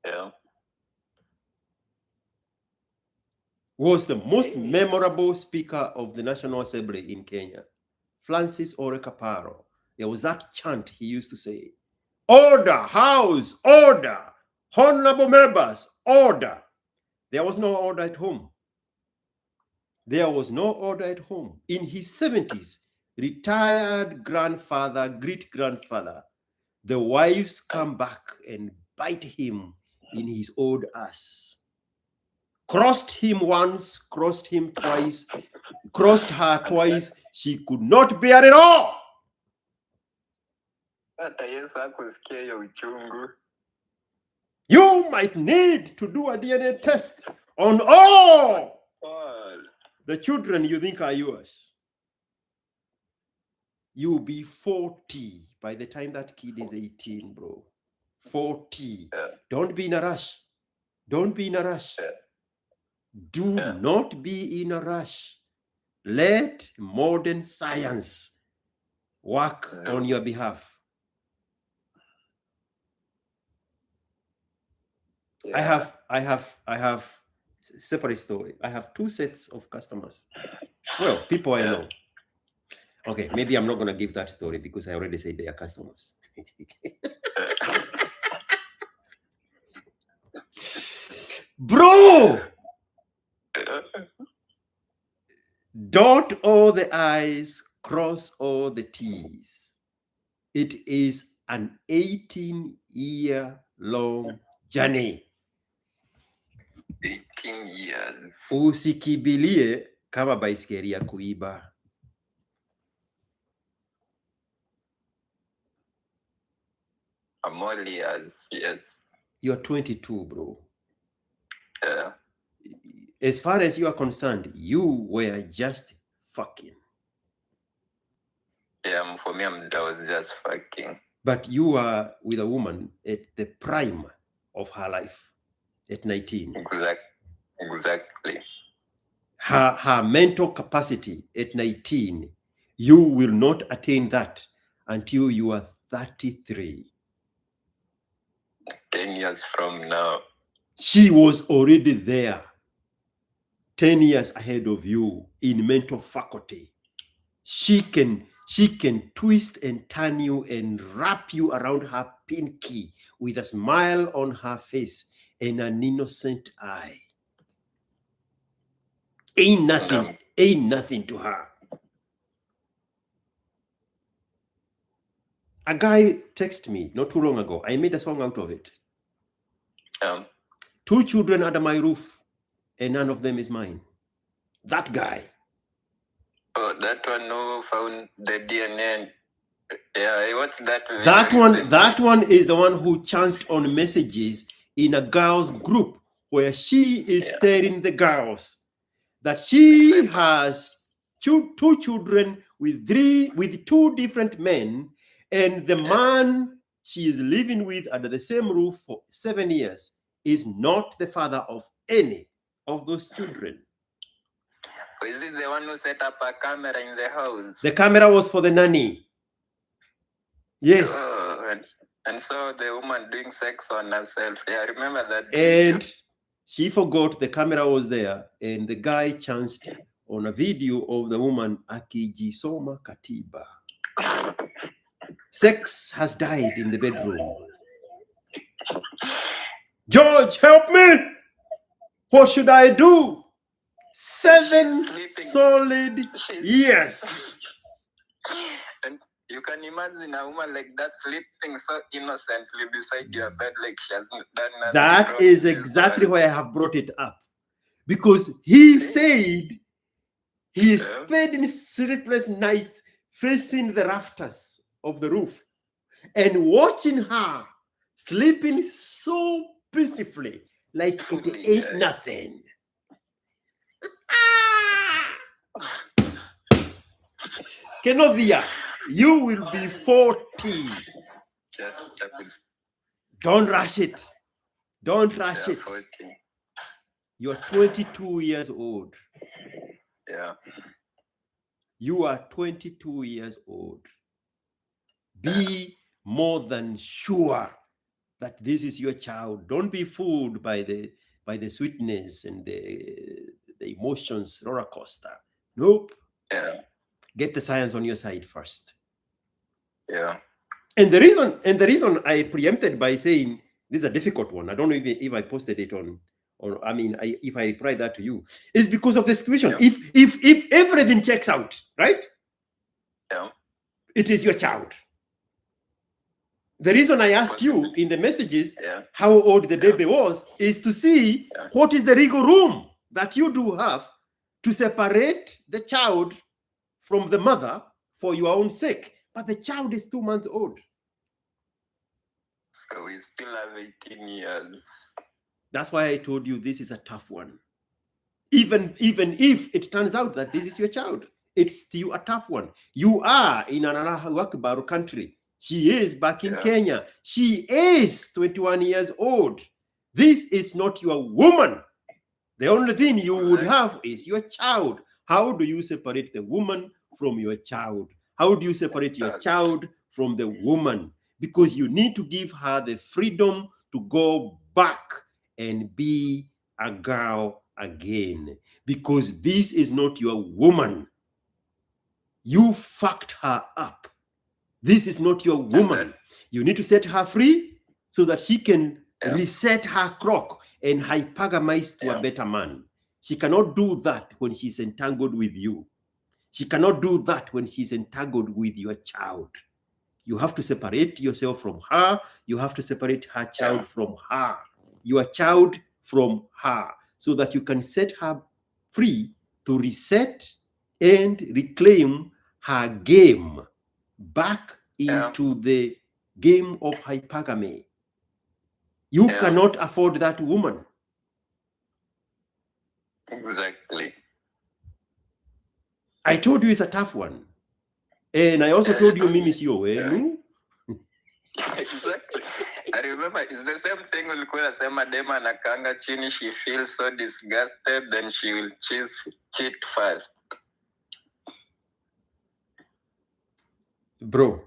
Yeah. Was the most memorable speaker of the National Assembly in Kenya. Francis Ole Kaparo. There was that chant he used to say, order, house, order, honorable members, order. There was no order at home. There was no order at home. In his 70s, retired grandfather, great-grandfather, the wives come back and bite him in his old ass. Crossed him once, crossed him twice, crossed her twice. She could not bear it all. You might need to do a DNA test on all the children you think are yours. You'll be 40 by the time that kid is 18, bro. 40. Don't be in a rush. Don't be in a rush. Do not be in a rush. Let modern science work on your behalf. I have separate story. I have 2 sets of customers. Well, people I know. Okay, maybe I'm not going to give that story because I already said they are customers. Bro! Dot all the I's, cross all the T's. It is an 18-year-long journey. 18 years. Usikibilie kama baiskeli ya kuiba. I'm all years, yes. You're 22, bro. As far as you are concerned, you were just fucking. Yeah, for me, I was just fucking. But you are with a woman at the prime of her life, at 19. Exactly. Her mental capacity at 19, you will not attain that until you are 33. 10 years from now. She was already there, 10 years ahead of you in mental faculty. She can twist and turn you and wrap you around her pinky with a smile on her face and an innocent eye. Ain't nothing to her. A guy texted me not too long ago. I made a song out of it. 2 children under my roof. and none of them is mine. That guy. Oh, that one who found the DNA. Yeah, what's that? That one is the one who chanced on messages in a girls group where she is telling the girls that she has two children with two different men, and the man she is living with under the same roof for 7 years is not the father of any of those children. Is it the one who set up a camera in the house? The camera was for the nanny. Yes. Oh, and so the woman doing sex on herself. Yeah, I remember that. And video. She forgot the camera was there, and the guy chanced on a video of the woman akijisoma katiba. Sex has died in the bedroom. George, help me! What should I do? 7 solid years. And you can imagine a woman like that sleeping so innocently beside your bed like she has done nothing. That is exactly why I have brought it up. Because he said he spent sleepless nights facing the rafters of the roof and watching her sleeping so peacefully, like it ain't nothing. Kenovia, you will be 40. Don't rush it. Don't rush it. 40. You're 22 years old. Yeah. You are 22 years old. Be more than sure that this is your child. Don't be fooled by the sweetness and the emotions roller coaster. Nope. Yeah. Get the science on your side first. Yeah. And the reason I preempted by saying this is a difficult one, I don't know if I posted it on I mean, if I replied that to you, is because of the situation. Yeah. If everything checks out, right? Yeah. It is your child. The reason I asked you in the messages how old the baby was is to see what is the legal room that you do have to separate the child from the mother for your own sake. But the child is 2 months old. So we still have 18 years. That's why I told you this is a tough one. Even if it turns out that this is your child, it's still a tough one. You are in an Akbar country. She is back in Kenya. She is 21 years old. This is not your woman. The only thing you would have is your child. How do you separate the woman from your child? How do you separate your child from the woman? Because you need to give her the freedom to go back and be a girl again. Because this is not your woman. You fucked her up. This is not your woman. You need to set her free so that she can reset her clock and hypergamize to a better man. She cannot do that when she's entangled with you. She cannot do that when she's entangled with your child. You have to separate yourself from her. You have to separate her child from her. Your child from her, so that you can set her free to reset and reclaim her game back into the game of hypergamy. You cannot afford that woman. Exactly. I told you it's a tough one. And I also told you, Mimi Sio. Exactly. I remember it's the same thing when Sema Dema Nakanga Chini, she feels so disgusted, then she will cheat first. Bro.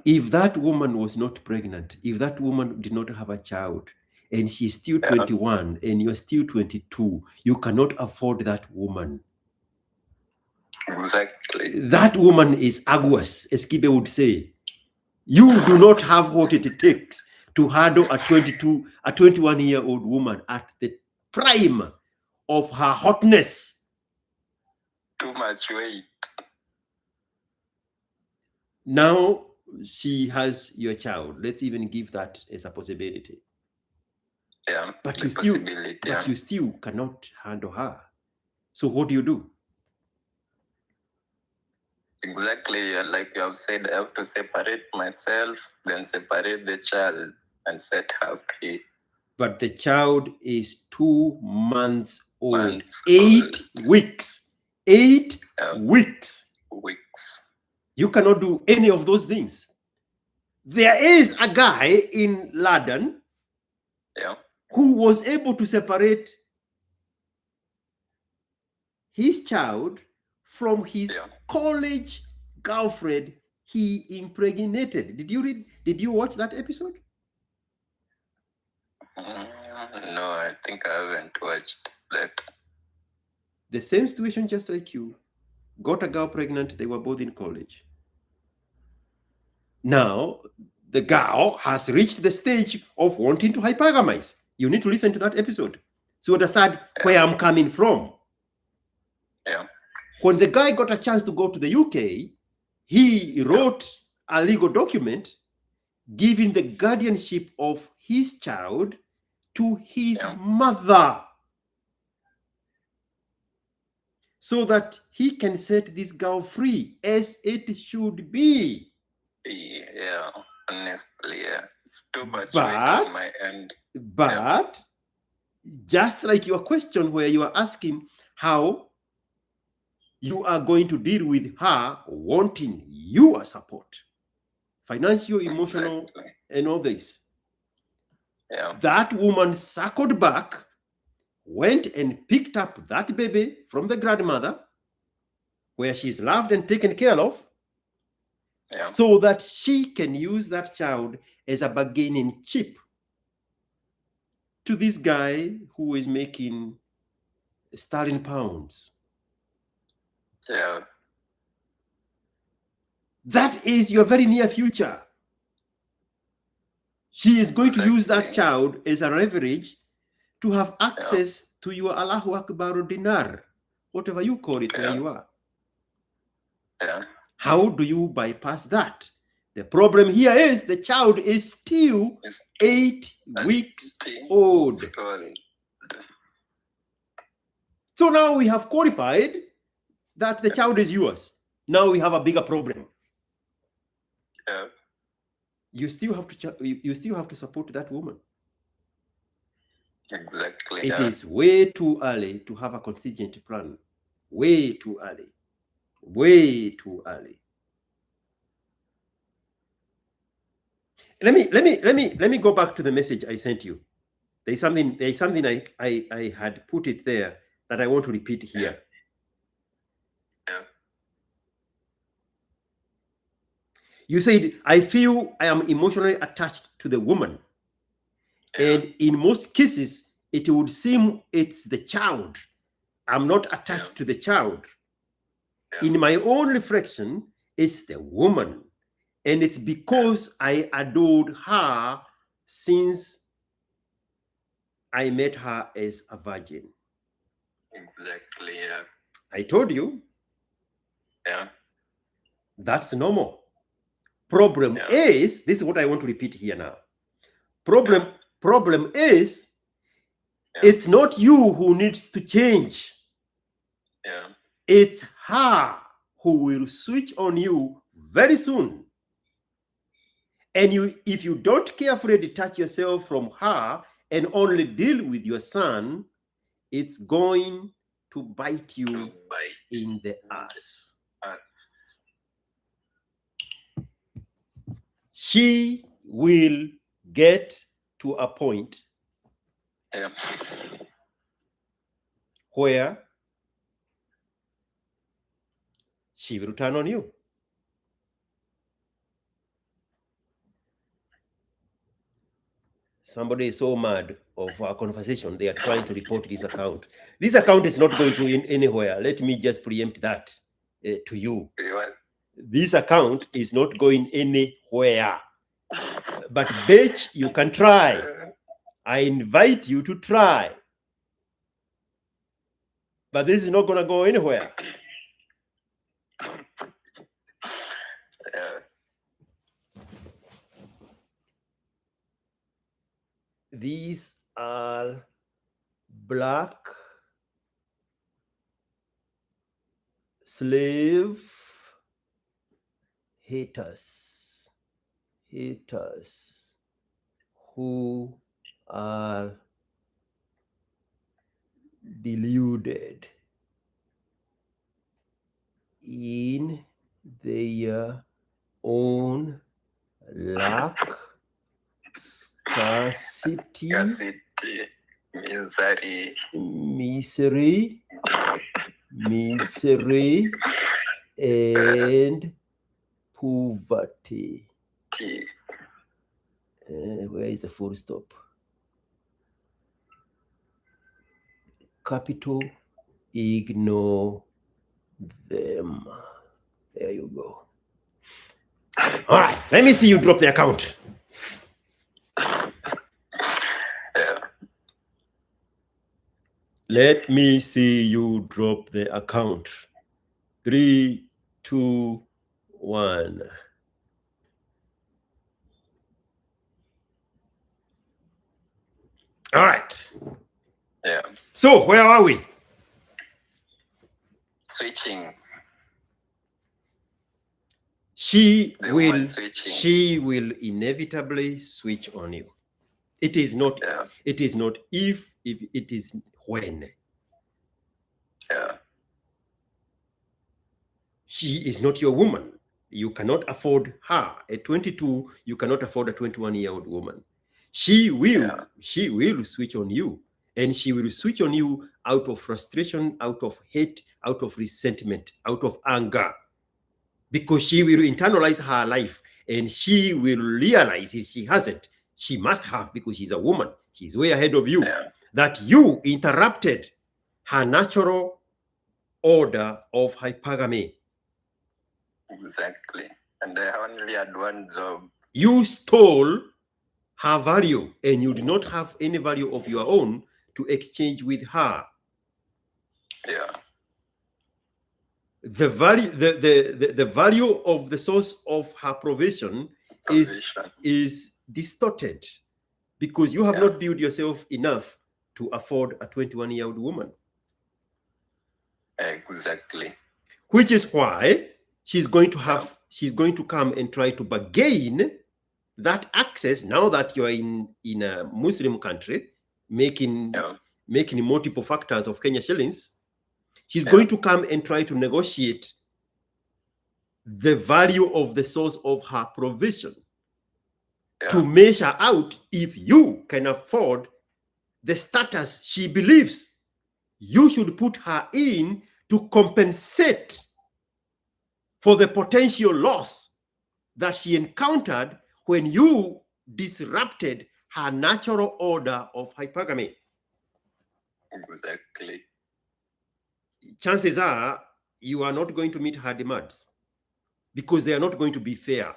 If that woman was not pregnant, if that woman did not have a child, and she's still 21 and you're still 22, you cannot afford that woman. Exactly. That woman is aguas, as Kibe would say. You do not have what it takes to handle a 21-year-old woman at the prime of her hotness. Too much weight. Now she has your child. Let's even give that as a possibility. Yeah, but the you still, possibility, but yeah. you still cannot handle her. So what do you do? Exactly, like you have said, I have to separate myself, then separate the child and set her free. But the child is 2 months old. Months 8 old. weeks. 8 weeks. Weeks. You cannot do any of those things. There is a guy in London who was able to separate his child from his college girlfriend he impregnated. Did you watch that episode? No, I think I haven't watched that. The same situation, just like you. Got a girl pregnant, they were both in college. Now, the girl has reached the stage of wanting to hypergamize. You need to listen to that episode to understand where I'm coming from. Yeah. When the guy got a chance to go to the UK, he wrote a legal document giving the guardianship of his child to his mother so that he can set this girl free as it should be. Yeah, honestly, yeah. It's too much But, weight on my end. But just like your question where you are asking how you are going to deal with her wanting your support, financial, emotional, and all this. Yeah. That woman circled back, went and picked up that baby from the grandmother, where she's loved and taken care of, so that she can use that child as a bargaining chip to this guy who is making sterling pounds. Yeah. That is your very near future. She is going to use that child as a leverage to have access to your Allahu Akbar dinar, whatever you call it, where you are. Yeah. How do you bypass that? The problem here is the child is still 8 weeks old. So now we have qualified that the child is yours. Now we have a bigger problem. Yeah. You still have to support that woman. Exactly. It is way too early to have a contingent plan. Way too early. Way too early. Let me go back to the message I sent you. There's something I had put it there that I want to repeat here. Yeah. You said, I feel I am emotionally attached to the woman. And in most cases, it would seem it's the child. I'm not attached to the child. In my own reflection, it's the woman. And it's because I adored her since I met her as a virgin. Exactly, yeah. I told you. Yeah. That's normal. Problem is, this is what I want to repeat here now. Problem is, it's not you who needs to change. Yeah. It's her who will switch on you very soon. And if you don't carefully detach yourself from her and only deal with your son, it's going to bite you in the ass. She will get to a point where she will turn on you. Somebody is so mad of our conversation, they are trying to report this account. This account is not going to anywhere. Let me just preempt that to you. This account is not going anywhere. But bitch, you can try. I invite you to try. But this is not going to go anywhere. These are black slave haters who are deluded in their own lack, scarcity, misery, and poverty. Where is the full stop? Capital, ignore them. There you go. All right, let me see you drop the account. Let me see you drop the account. 3, 2, 1. All right. Yeah. So where are we? Switching. She will inevitably switch on you. It is not. Yeah. It is not if it is when. Yeah. She is not your woman. You cannot afford her. At 22, you cannot afford a 21-year-old woman. She will switch on you, and she will switch on you out of frustration, out of hate, out of resentment, out of anger, because she will internalize her life, and she will realize if she hasn't, she must have, because she's a woman, she's way ahead of you, that you interrupted her natural order of hypergamy. Exactly. And I only had one job. You stole her value, and you do not have any value of your own to exchange with her. Yeah. The value of the source of her provision is distorted, because you have not built yourself enough to afford a 21-year-old woman. Exactly. Which is why she's going to come and try to bargain that access, now that you're in a Muslim country, making multiple factors of Kenya shillings. She's going to come and try to negotiate the value of the source of her provision to measure out if you can afford the status she believes you should put her in to compensate for the potential loss that she encountered when you disrupted her natural order of hypergamy. Exactly. Chances are you are not going to meet her demands, because they are not going to be fair.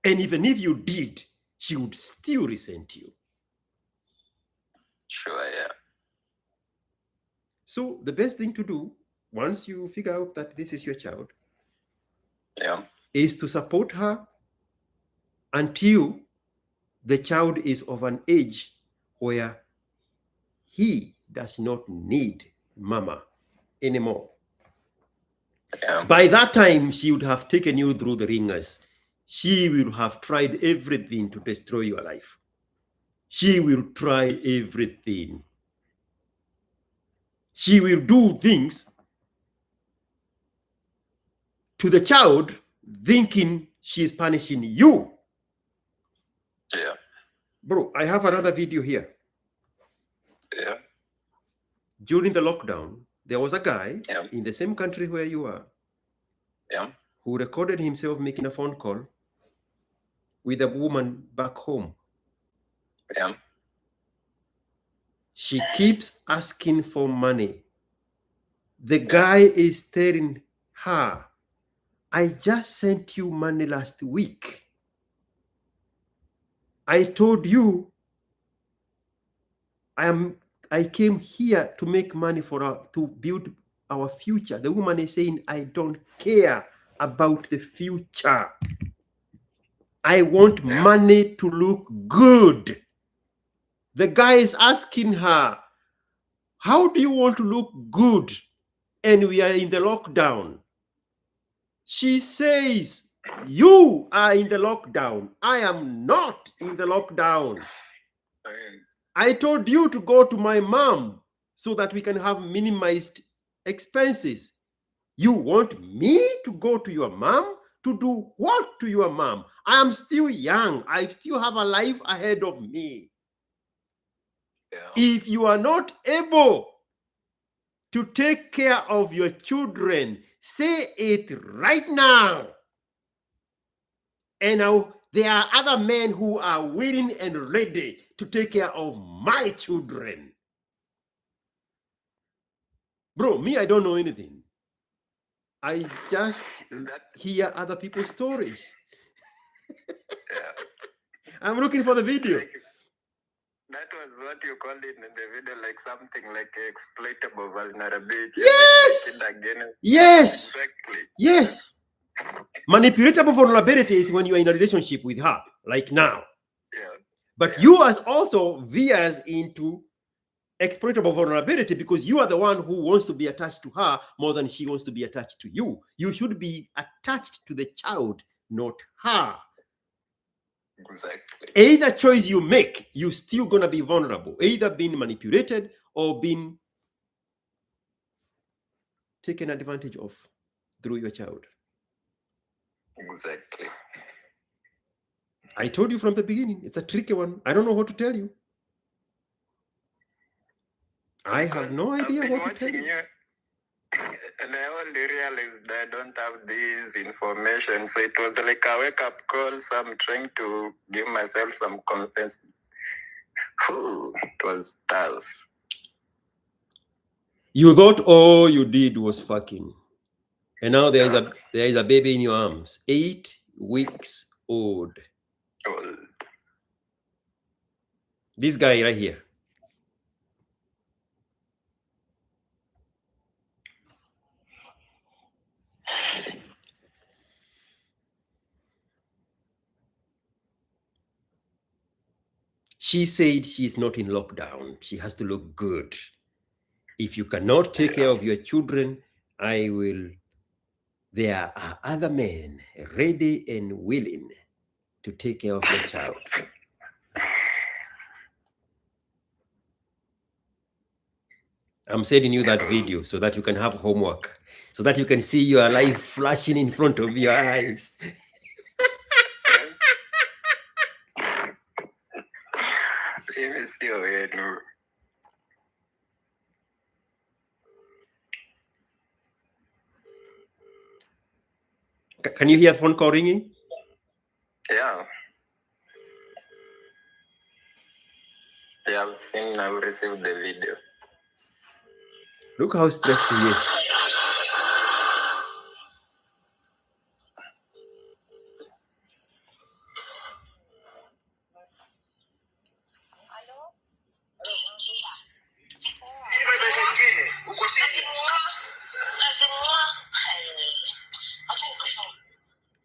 And even if you did, she would still resent you. Sure, yeah. So the best thing to do, once you figure out that this is your child, is to support her until the child is of an age where he does not need mama anymore. By that time, she would have taken you through the ringers. She will have tried everything to destroy your life. She will try everything. She will do things to the child, thinking she is punishing you. Yeah. Bro, I have another video here. Yeah. During the lockdown, there was a guy in the same country where you are who recorded himself making a phone call with a woman back home. Yeah. She keeps asking for money. The guy is telling her, I just sent you money last week. I told you I came here to make money to build our future. The woman is saying, I don't care about the future. I want money to look good. The guy is asking her, how do you want to look good? And we are in the lockdown. She says, you are in the lockdown. I am not in the lockdown. I told you to go to my mom so that we can have minimized expenses. You want me to go to your mom? To do what to your mom? I am still young. I still have a life ahead of me. If you are not able to take care of your children, say it right now. And now there are other men who are willing and ready to take care of my children. Bro, me, I don't know anything. I just hear other people's stories. I'm looking for the video. That was what you called it in the video, like something like exploitable vulnerability. Yes. Yes. Exactly. Yes. Manipulatable vulnerability is when you are in a relationship with her, like now. Yeah. But you as also veers into exploitable vulnerability because you are the one who wants to be attached to her more than she wants to be attached to you. You should be attached to the child, not her. Exactly. Either choice you make, you're still going to be vulnerable, either being manipulated or being taken advantage of through your child. Exactly. I told you from the beginning, it's a tricky one. I don't know what to tell you. I have no idea what to tell you. And I only realized I don't have this information. So it was like a wake-up call. So I'm trying to give myself some confidence. It was tough. You thought all you did was fucking. And now there is a baby in your arms, 8 weeks old. This guy right here. She said she's not in lockdown. She has to look good. If you cannot take care of your children, I will. There are other men ready and willing to take care of your child. I'm sending you that video so that you can have homework, so that you can see your life flashing in front of your eyes. Can you hear phone call ringing? Yeah. Yeah, I've received the video. Look how stressed he is.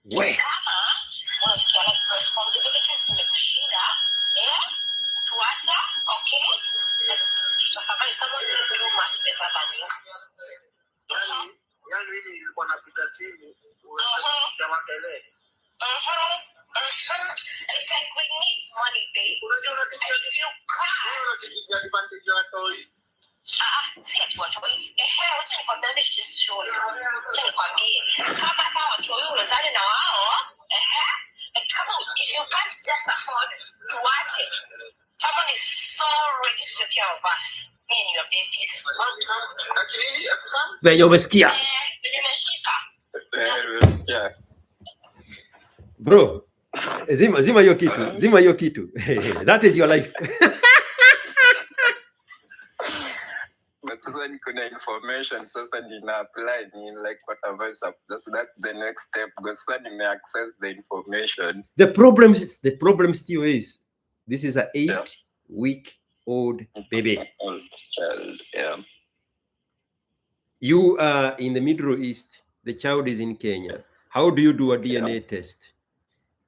Where? It's like we need money, babe. If you can't just afford to watch it, someone is so ready to take care of us, me and your babies. Venye umesikia. Yeah. Bro, zima hiyo kitu. Zima hiyo kitu. That is your life. But sasa niko na information, sasa nina apply, like whatever is up. That's the next step, because sasa nime access the information. The problem still is, this is an 8-week-old baby. Old child, yeah. You are in the Middle East. The child is in Kenya. How do you do a DNA test?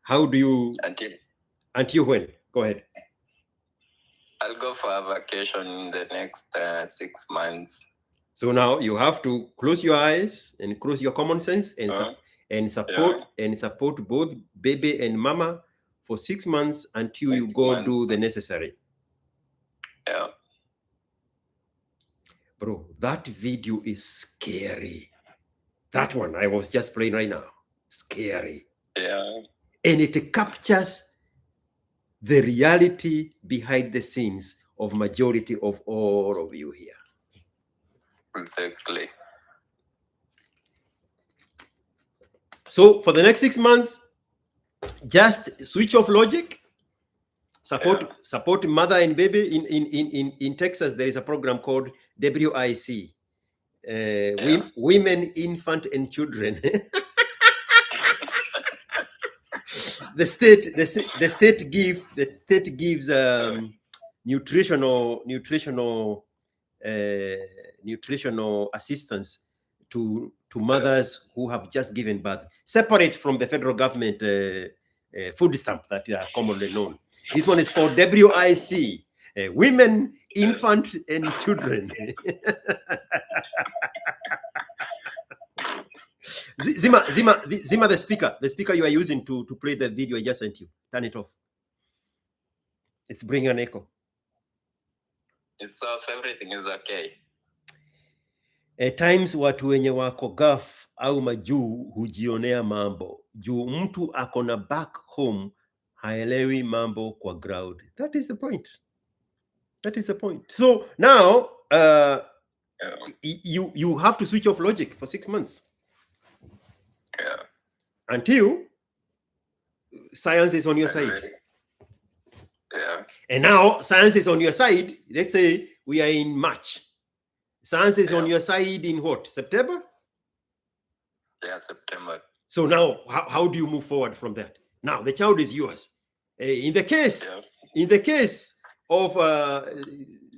How do you... Until when? Go ahead. I'll go for a vacation in the next 6 months. So now you have to close your eyes and close your common sense and support both baby and mama for 6 months until you go do the necessary. Yeah. Bro, that video is scary. That one I was just playing right now. Scary. Yeah. And it captures the reality behind the scenes of majority of all of you here. Exactly. So for the next 6 months, just switch off logic. Support mother and baby. In Texas, there is a program called WIC, Women, Infant, and Children. The state gives nutritional assistance to mothers who have just given birth, separate from the federal government food stamp that are commonly known. This one is called WIC, Women, Infant, and Children. Zima, the speaker you are using to play the video I just sent you. Turn it off. It's bringing an echo. It's off. Everything is okay. At times watu wenye wako gaf au majuu hujionea mambo. Juu mtu akona back home haelewi mambo kwa ground. That is the point. So now you have to switch off logic for 6 months. Yeah. Until science is on your side. Yeah. And now science is on your side. Let's say we are in March. Science is on your side in what? September? Yeah, September. So now how do you move forward from that? Now the child is yours. In the case of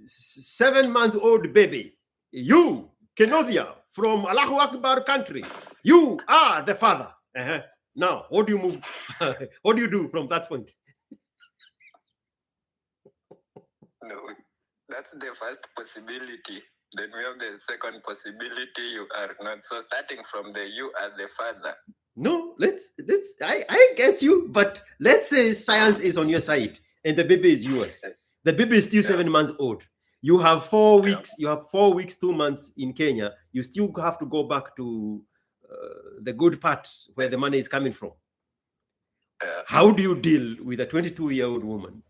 7-month-old baby, you, Kenodia, from Allahu Akbar country, you are the father. Now, what do you move? What do you do from that point? No, that's the first possibility. Then we have the second possibility, you are not. So starting from you are the father. No, I get you, but let's say science is on your side and the baby is yours. The baby is still 7 months old. You have 4 weeks, 2 months in Kenya. You still have to go back to the good part where the money is coming from. How do you deal with a 22-year-old woman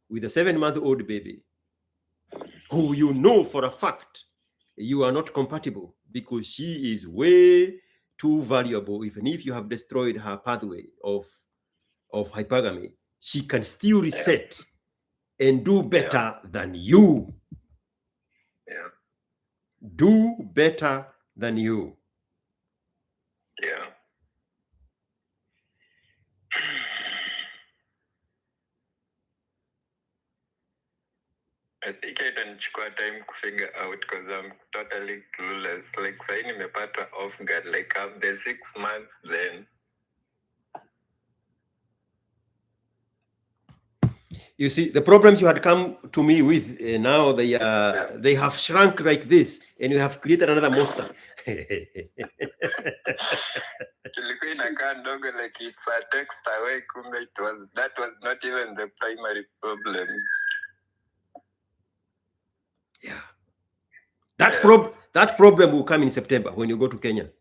with a 7-month-old baby who you know for a fact you are not compatible because she is way too valuable? Even if you have destroyed her pathway of hypergamy, she can still reset and do better than you. Do better than you. Yeah. I think I can take time to figure out because I'm totally clueless. Like, say, nimepata off guard. Like, after 6 months, then. You see, the problems you had come to me with, now they have shrunk like this, and you have created another monster. Like, it's a text away. That was not even the primary problem. Yeah. That problem will come in September when you go to Kenya.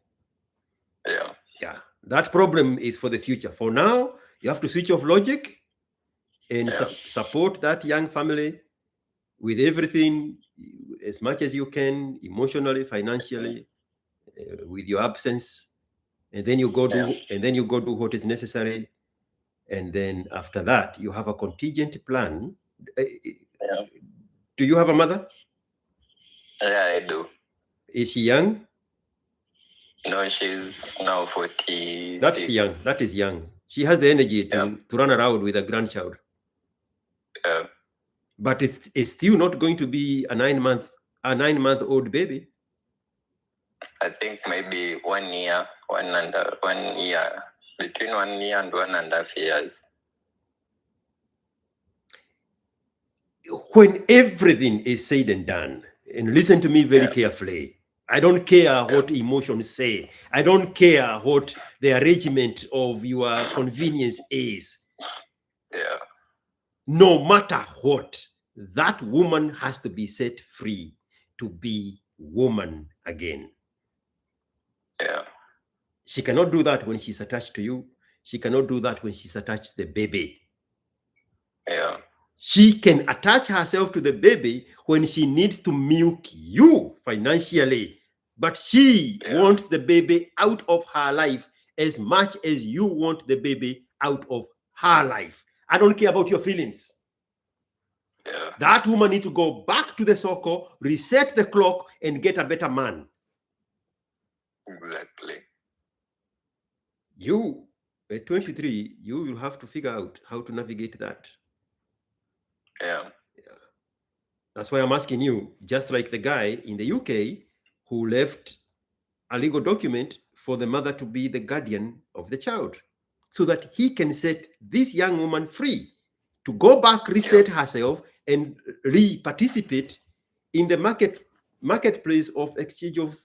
Yeah. Yeah. That problem is for the future. For now, you have to switch off logic and support that young family with everything as much as you can, emotionally, financially, with your absence, and then you go do what is necessary, and then after that you have a contingent plan. Do you have a mother? Yeah, I do. Is she young? No, she's now 46. That is young. She has the energy to run around with a grandchild. But it's still not going to be a 9-month-old baby. I think maybe 1 year, 1 year. Between 1 year and 1.5 years. When everything is said and done, and listen to me very carefully, I don't care what emotions say. I don't care what the arrangement of your convenience is. Yeah. No matter what, that woman has to be set free to be woman again. Yeah. She cannot do that when she's attached to you. She cannot do that when she's attached to the baby. Yeah. She can attach herself to the baby when she needs to milk you financially, but she wants the baby out of her life as much as you want the baby out of her life. I don't care about your feelings. Yeah. That woman needs to go back to the circle, reset the clock, and get a better man. Exactly. You, at 23, you will have to figure out how to navigate that. Yeah. That's why I'm asking you, just like the guy in the UK who left a legal document for the mother to be the guardian of the child, so that he can set this young woman free to go back, reset herself, and re-participate in the marketplace of exchange of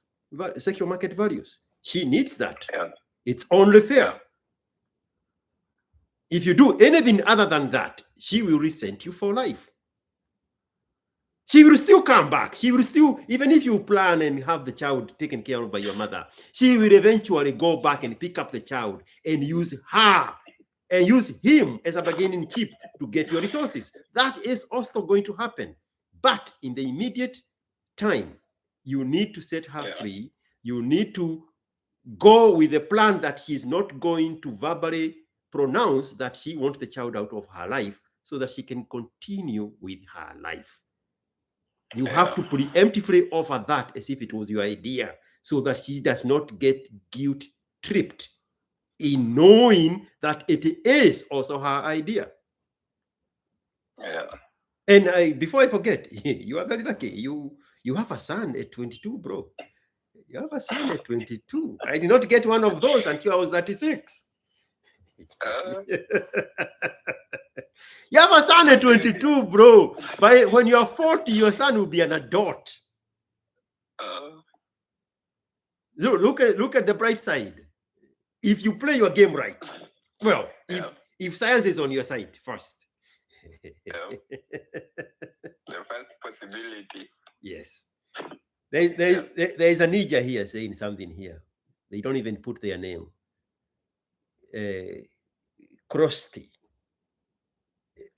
sexual market values. She needs that. Yeah. It's only fair. If you do anything other than that, she will resent you for life. She will still come back. She will still, even if you plan and have the child taken care of by your mother, she will eventually go back and pick up the child and use her and use him as a bargaining chip to get your resources. That is also going to happen. But in the immediate time, you need to set her free. You need to go with the plan that she's not going to verbally pronounce that she wants the child out of her life so that she can continue with her life. You have to preemptively offer that as if it was your idea so that she does not get guilt tripped in knowing that it is also her idea. Yeah. And before I forget, you are very lucky. You have a son at 22, bro. You have a son at 22. I did not get one of those until I was 36. You have a son at 22, bro. By when you are 40, your son will be an adult. So look at the bright side. If you play your game right, well, if science is on your side first. The first possibility. Yes. There is a ninja here saying something here. They don't even put their name. Krusty.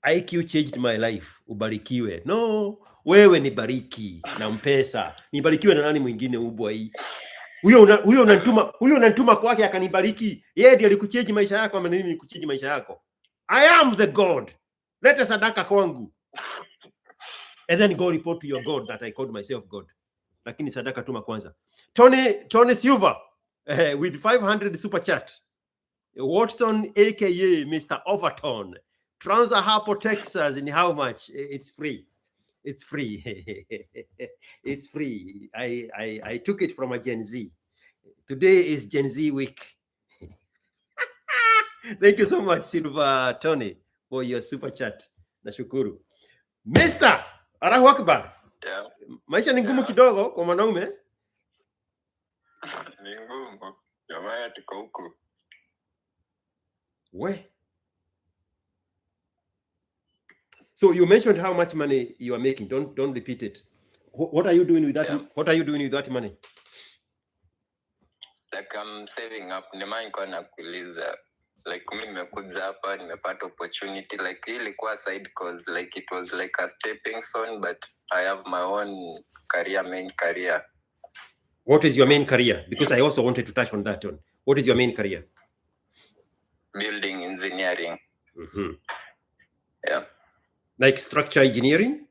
IQ changed my life. Ubarikiwe. No, wewe ni bariki na mpesa. Nibarikiwe na nani mwingine ubwa hii? Huyo unanituma kwake akanibariki. Yeye ndiye alikuchange maisha yako ama mimi nikuchange maisha yako? I am the God. Leta sadaka kwangu. And then go report to your God that I called myself God. Lakini sadaka tuma kwanza. Tony Silva with 500 super chat. Watson aka Mr. Overton. Transa Harpo, Texas, in how much? It's free. It's free. It's free. I took it from a Gen Z. Today is Gen Z week. Thank you so much, Silva Tony, for your super chat. Nashukuru. Mr. Allahu Akbar. Yeah. Maisha ni ngumu kidogo kwa mwanaume. Ni ngumu. Jamaa tuko huku. We. So you mentioned how much money you are making. Don't repeat it. What are you doing with that? Yeah. What are you doing with that money? Like I'm saving up. Nima niko nakuuliza. Like mimi nimekuja hapa nimepata opportunity like ilikuwa side cause like it was like a stepping stone but I have my own main career. What is your main career? Because I also wanted to touch on that one. What is your main career? Building engineering. Mm-hmm. Yeah. Like structure engineering?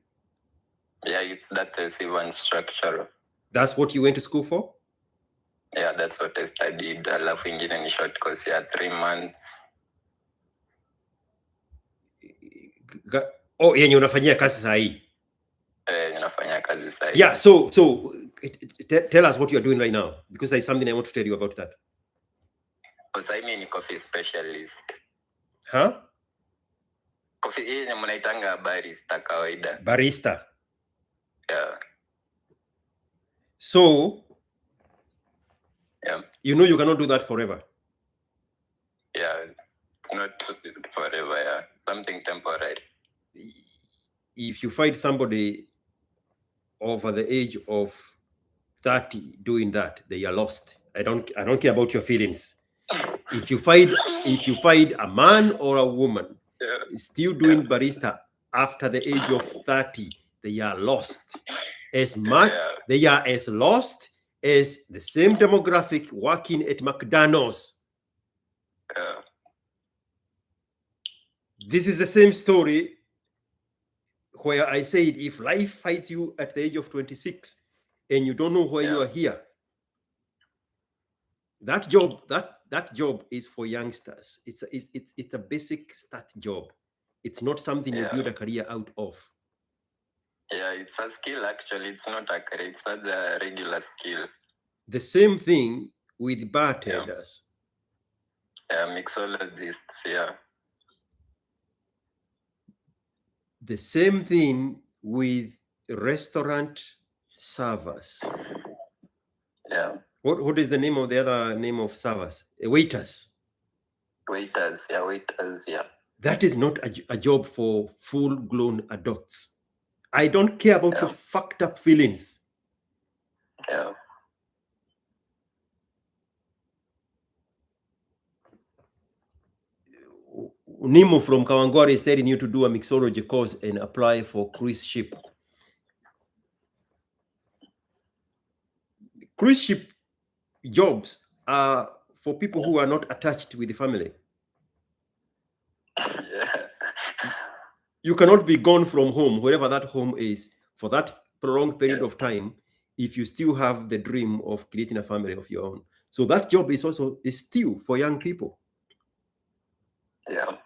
Yeah, it's that civil structure. That's what you went to school for? Yeah, that's what I studied. I love engineering short course, 3 months. Oh, yenye unafanyia kazi saa hii? Unafanyia kazi saa hii. Yeah, so tell us what you're doing right now, because there's something I want to tell you about that. Because I mean coffee specialist. Huh? Coffee hii mnaitanga barista kawaida. Barista. Yeah. So, Yeah. you know you cannot do that forever. Yeah. It's not forever, yeah. Something temporary. If you find somebody over the age of 30 doing that, they are lost. I don't care about your feelings. If you find a man or a woman still doing barista after the age of 30, they are lost. As much they are as lost as the same demographic working at McDonald's. This is the same story where I said if life fights you at the age of 26 and you don't know why you are here, that job is for youngsters. It's a basic start job. It's not something you build a career out of. Yeah, it's a skill actually. It's not a career. It's not a regular skill. The same thing with bartenders. Yeah, mixologists, yeah. The same thing with restaurant servers. Yeah. What is the name of the other name of servers? Waiters. Waiters, yeah. That is not a job for full-grown adults. I don't care about your fucked up feelings. Yeah. Nemo from Kawangware is telling you to do a mixology course and apply for cruise ship. Cruise ship jobs are for people who are not attached with the family. Yeah. You cannot be gone from home, wherever that home is, for that prolonged period of time if you still have the dream of creating a family of your own. So that job is still for young people. Yeah.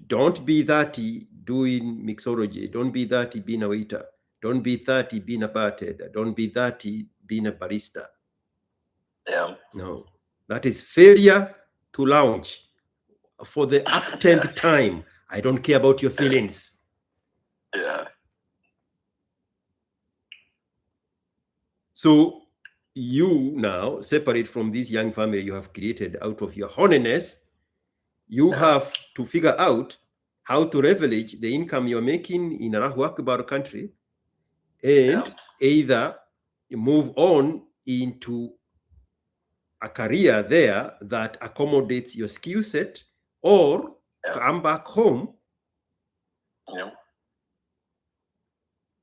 Don't be 30 doing mixology. Don't be 30 being a waiter. Don't be 30 being a bartender. Don't be 30 being a barista. Yeah. No. That is failure to launch. For the 10th time, I don't care about your feelings. Yeah. So you now separate from this young family you have created out of your holiness. You have to figure out how to leverage the income you're making in Allahu Akbar country and either move on into a career there that accommodates your skill set or come back home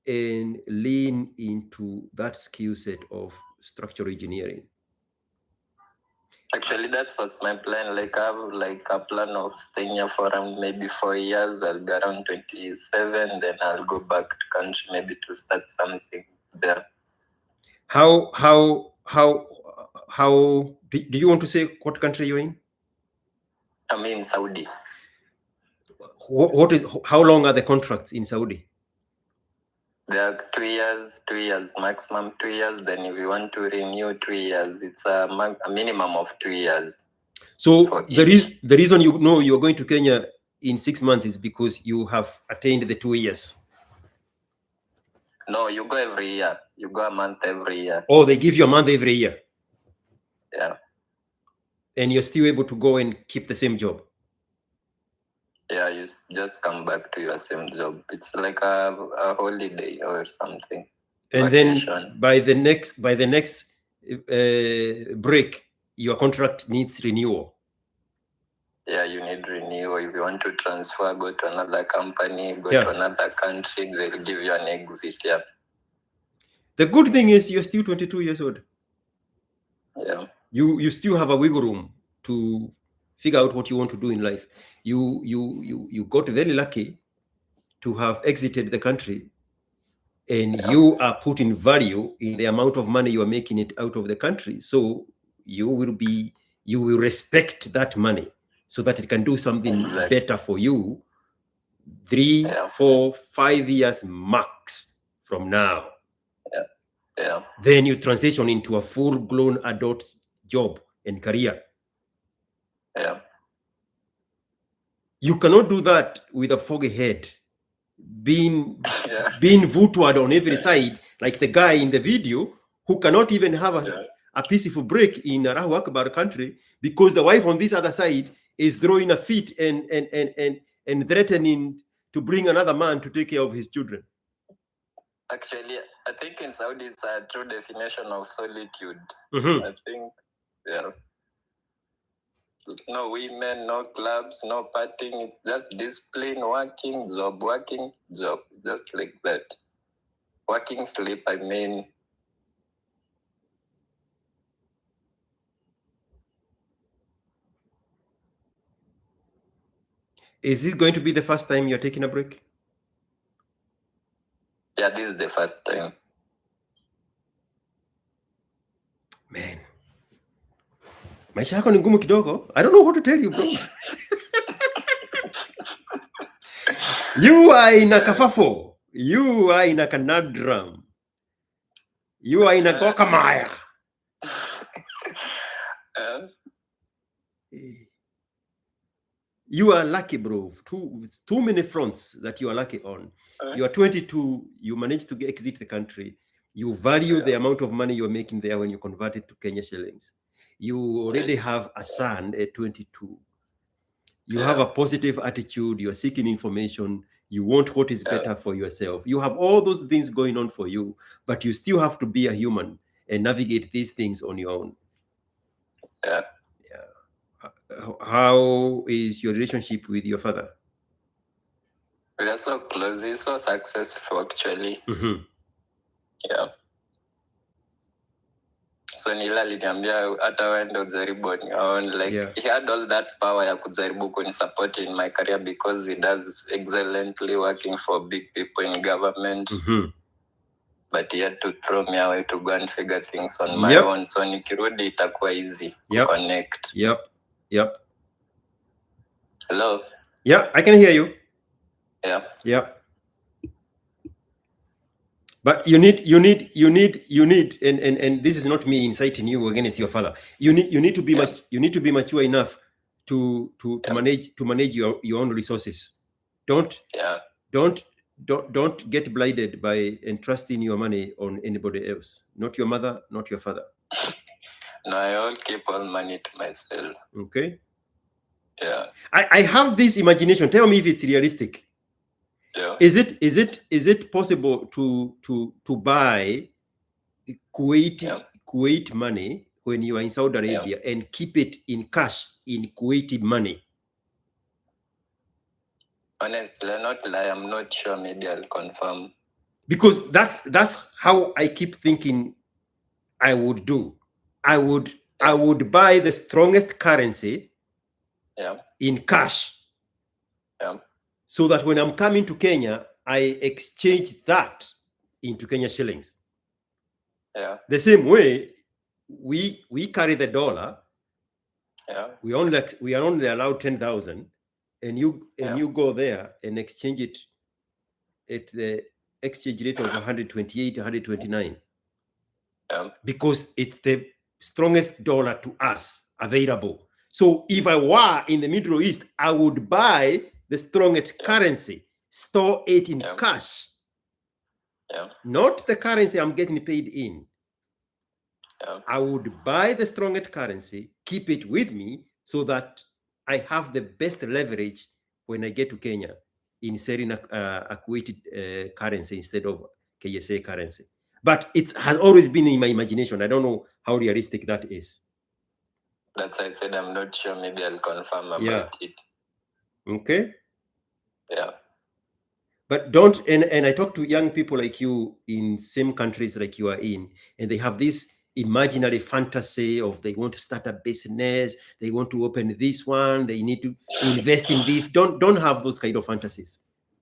and lean into that skill set of structural engineering. Actually, that's what's my plan. Like I have like a plan of staying here for around maybe 4 years. I'll be around 27, then I'll go back to country maybe to start something there. How do you want to say what country you're in? I'm in Saudi. How long are the contracts in Saudi? They are 2 years maximum 2 years. Then if you want to renew 2 years, it's a minimum of 2 years. So the reason you know you're going to Kenya in 6 months is because you have attained the 2 years. No, you go every year. You go a month every year. Oh, they give you a month every year. Yeah. And you're still able to go and keep the same job. Yeah, you just come back to your same job. It's like a holiday or something. And vacation. Then by the next break, your contract needs renewal. Yeah, you need renewal. If you want to transfer, go to another company, go to another country, they'll give you an exit. Yeah. The good thing is you're still 22 years old. Yeah. You still have a wiggle room to figure out what you want to do in life. You got very lucky to have exited the country, and you are putting value in the amount of money you are making it out of the country. So you will respect that money so that it can do something better for you 3, 4, 5 years max from now. Then you transition into a full-blown adult job and career. Yeah. You cannot do that with a foggy head, being Yeah. vootward on every side, like the guy in the video who cannot even have a peaceful break in Allahu Akbar country because the wife on this other side is throwing a fit and threatening to bring another man to take care of his children. Actually, I think in Saudi it's a true definition of solitude. Mm-hmm. I think, yeah. No women, no clubs, no partying. It's just discipline, working, job, just like that. Working, sleep, I mean. Is this going to be the first time you're taking a break? Yeah, this is the first time. Man. Maisha yako ni ngumu kidogo. I don't know what to tell you, bro. You are in a kafafo. You are in a conundrum. You are in a gokamaya. You are lucky, bro. Too many fronts that you are lucky on. You are 22. You managed to exit the country. You value the amount of money you are making there when you convert it to Kenya shillings. You already have a son at 22. You have a positive attitude. You are seeking information. You want what is better for yourself. You have all those things going on for you, but you still have to be a human and navigate these things on your own. Yeah. How is your relationship with your father? We are so close. He's so successful, actually. Mm-hmm. Yeah. So Nila aliniambia hata wewe ndo ujaribu on your own. Like he had all that power ya kujaribu kunisupport in my career because he does excellently working for big people in government. Mm-hmm. But he had to throw me away to go and figure things on my own. So nikirudi itakuwa easy to connect. Yep. Hello? Yeah, I can hear you. Yeah. But you need, and this is not me inciting you against your father. You need to be mature enough to manage your own resources. Don't get blinded by entrusting your money on anybody else. Not your mother, not your father. No, I all keep all money to myself. Okay. Yeah. I have this imagination. Tell me if it's realistic. Yeah. Is it possible to buy Kuwait money when you are in Saudi Arabia and keep it in cash in Kuwaiti money? Honestly, not lie. I'm not sure. Maybe I'll confirm. Because that's how I keep thinking I would do. I would buy the strongest currency in cash. Yeah. So that when I'm coming to Kenya, I exchange that into Kenya shillings. Yeah. The same way we carry the dollar. Yeah. We are only allowed 10,000, and you go there and exchange it at the exchange rate of 128, 129. Yeah. Because it's the strongest dollar to us available. So if I were in the Middle East, I would buy the strongest currency, store it in cash. Yeah. Not the currency I'm getting paid in. Yeah. I would buy the strongest currency, keep it with me so that I have the best leverage when I get to Kenya in selling a Kuwaiti currency instead of KSA currency. But it has always been in my imagination. I don't know how realistic that is. That's why I said I'm not sure. Maybe I'll confirm about it. Okay. Yeah. But don't, and I talk to young people like you in same countries like you are in, and they have this imaginary fantasy of they want to start a business, they want to open this one, they need to invest in this. Don't have those kind of fantasies.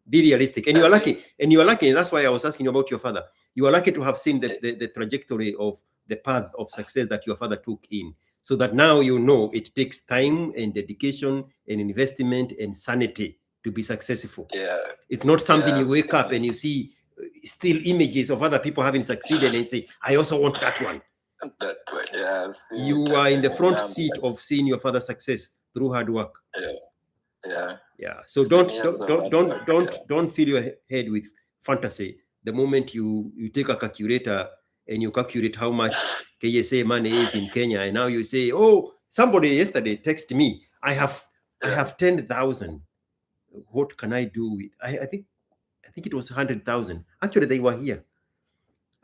Be realistic. And you are lucky. And that's why I was asking you about your father. You are lucky to have seen the trajectory of the path of success that your father took in. So that now you know it takes time and dedication and investment and sanity to be successful. Yeah. It's not something you wake up and you see still images of other people having succeeded and say, I also want that one. That way. Yeah, You are in the front seat of seeing your father's success through hard work. Yeah. So don't fill your head with fantasy. The moment you take a calculator and you calculate how much KSA money is in Kenya, and now you say, oh, somebody yesterday texted me, I have 10,000. What can I do with? I think it was 100,000. Actually, they were here.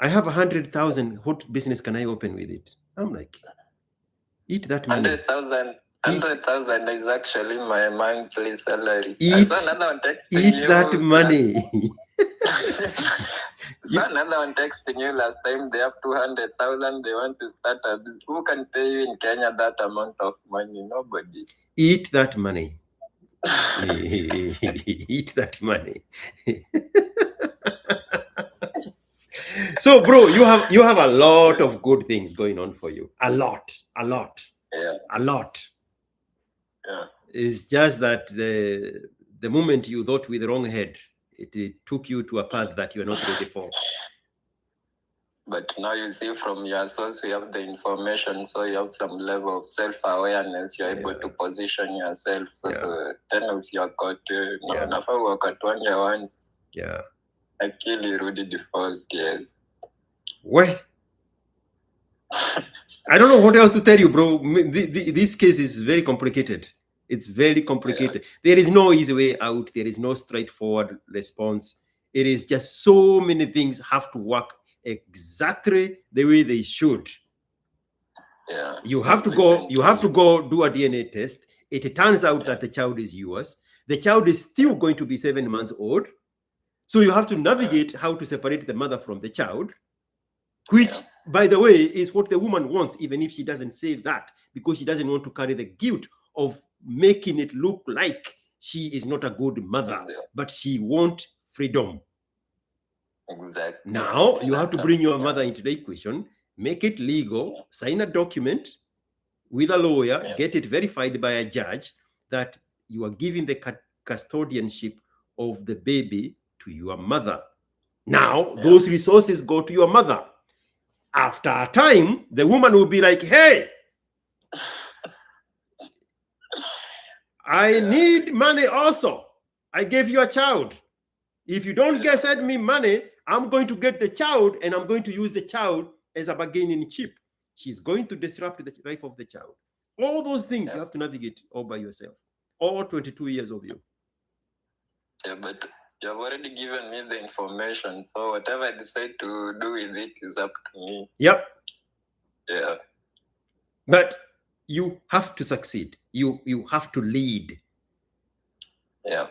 I have 100,000. What business can I open with it? I'm like, eat that money. 100,000 is actually my monthly salary. Eat that money. So another one texting you last time, they have 200,000, they want to start a business. Who can pay you in Kenya that amount of money? Nobody. Eat that money. Eat that money. So, bro, you have a lot of good things going on for you. A lot. Yeah. A lot. Yeah. It's just that the moment you thought with the wrong head, it took you to a path that you are not ready for. But now you see from your source, you have the information, so you have some level of self-awareness. You're able to position yourself. So tena usiwakote. Unafaa wakatwange once. Yeah. Akili rudi default, yes. Well, I don't know what else to tell you, bro. This case is very complicated. It's very complicated. Yeah. There is no easy way out. There is no straightforward response. It is just so many things have to work exactly the way they should. Yeah. You have to go do a DNA test. It turns out that the child is yours. The child is still going to be 7 months old. So you have to navigate how to separate the mother from the child, which, by the way, is what the woman wants, even if she doesn't say that, because she doesn't want to carry the guilt of making it look like she is not a good mother, but she wants freedom. Exactly. Now, you have to bring your mother into the equation, make it legal, sign a document with a lawyer, get it verified by a judge that you are giving the custodianship of the baby to your mother. Now, those resources go to your mother. After a time, the woman will be like, hey, I need money also. I gave you a child. If you don't send me money, I'm going to get the child and I'm going to use the child as a bargaining chip. She's going to disrupt the life of the child. All those things you have to navigate all by yourself. All 22 years of you. Yeah, but you have already given me the information, so whatever I decide to do with it is up to me. Yep. Yeah. But you have to succeed. You have to lead. Yeah.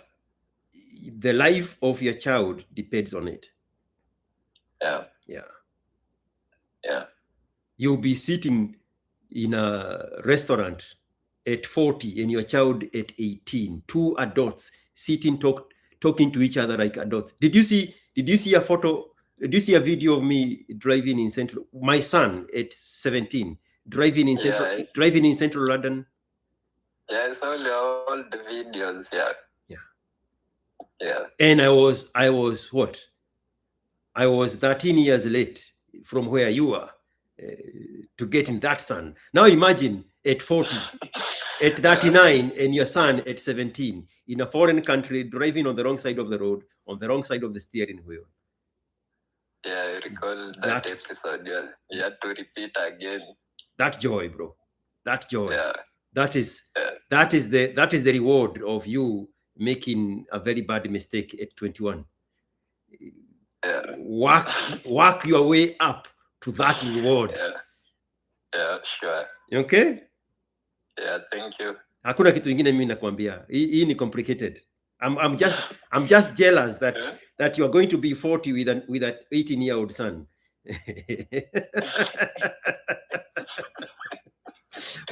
The life of your child depends on it. Yeah. Yeah. Yeah. You'll be sitting in a restaurant at 40 and your child at 18. Two adults sitting talking to each other like adults. Did you see a photo? Did you see a video of me driving in Central? My son at 17 driving in Central London. Yeah, I saw all the videos. Yeah. Yeah. Yeah. And I was what? I was 13 years late from where you are to get in that son. Now imagine at 40, at 39, and your son at 17 in a foreign country driving on the wrong side of the road, on the wrong side of the steering wheel. Yeah, I recall that episode. You had to repeat again. That joy, bro. That joy. Yeah. That is the reward of you making a very bad mistake at 21. Yeah. Work your way up to that reward. Yeah, sure. Okay? Yeah, thank you. Hakuna kitu ingine mimi nakwambia. Hii ni complicated. I'm just jealous that you are going to be 40 with an 18-year-old son.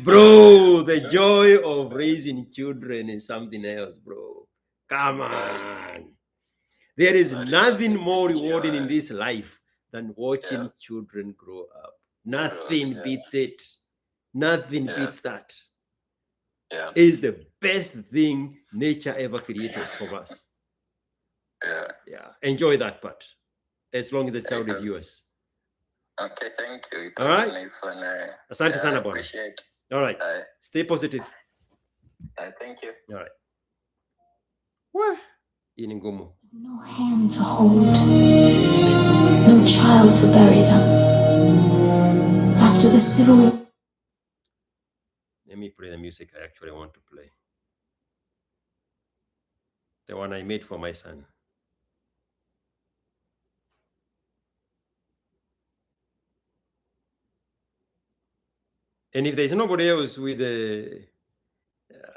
Bro, the joy of raising children is something else, bro. Come on. There is nothing more rewarding in this life than watching children grow up. Nothing beats it. Nothing beats that. Yeah. It is the best thing nature ever created for us. Yeah. Yeah. Enjoy that part. As long as the child is yours. Okay, thank you. All right. Nice one. Asante sana bwana. Appreciate. All right. Stay positive. Thank you. All right. What? Hii ni ngumu. No hand to hold, no child to bury them. After the Civil War. Let me play the music I actually want to play. The one I made for my son. And if there's nobody else with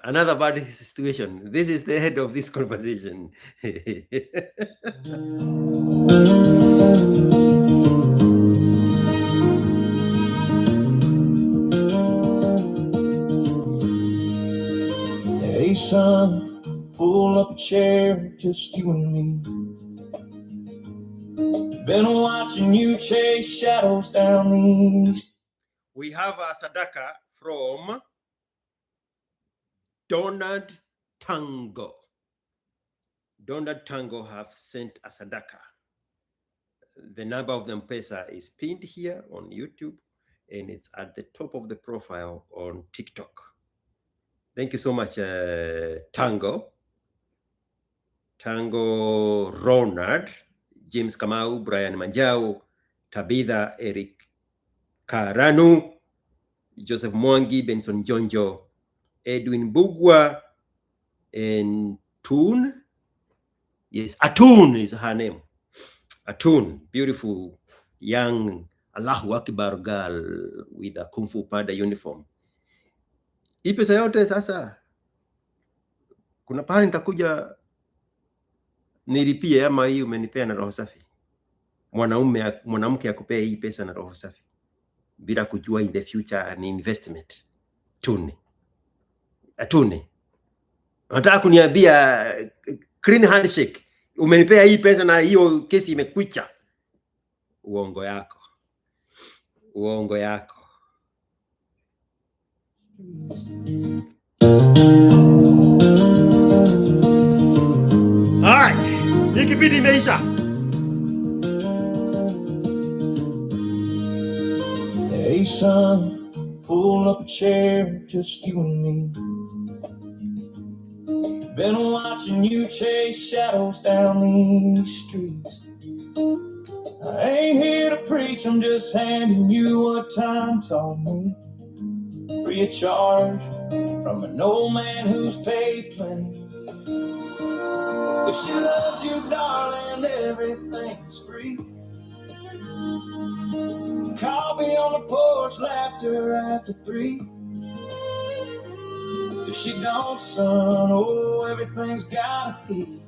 another bad situation, this is the head of this conversation. Hey son, pull up a chair, just you and me. Been watching you chase shadows down these. We have a sadaka from Donald Tango. Donald Tango have sent a sadaka. The number of the M-Pesa is pinned here on YouTube, and it's at the top of the profile on TikTok. Thank you so much, Tango. Tango Ronald, James Kamau, Brian Manjau, Tabitha, Eric Karanu, Joseph Mwangi, Benson Jonjo, Edwin Bugwa, and Toon. Yes, Atun is her name. Atun, beautiful young Allahu Akbar girl with a Kung Fu Panda uniform. Hii pesa yote sasa, kuna pahali nitakuja nilipie, ama hii umenipea na roho safi? Mwanamke akupea hii pesa na roho safi bila kujua in the future ni investment. Atuni, nataka kuniambia clean handshake, umenipea hii pesa na hiyo kesi imekwicha? Uongo yako. Uongo yako. Hai, hii kipindi imeisha. Hey son, pull up a chair, just you and me. Been watching you chase shadows down these streets. I ain't here to preach, I'm just handing you what time taught me. Free of charge, from an old man who's paid plenty. If she loves you, darling, everything's free. Coffee on the porch, laughter after 3. If she don't, son, oh, everything's gotta feed.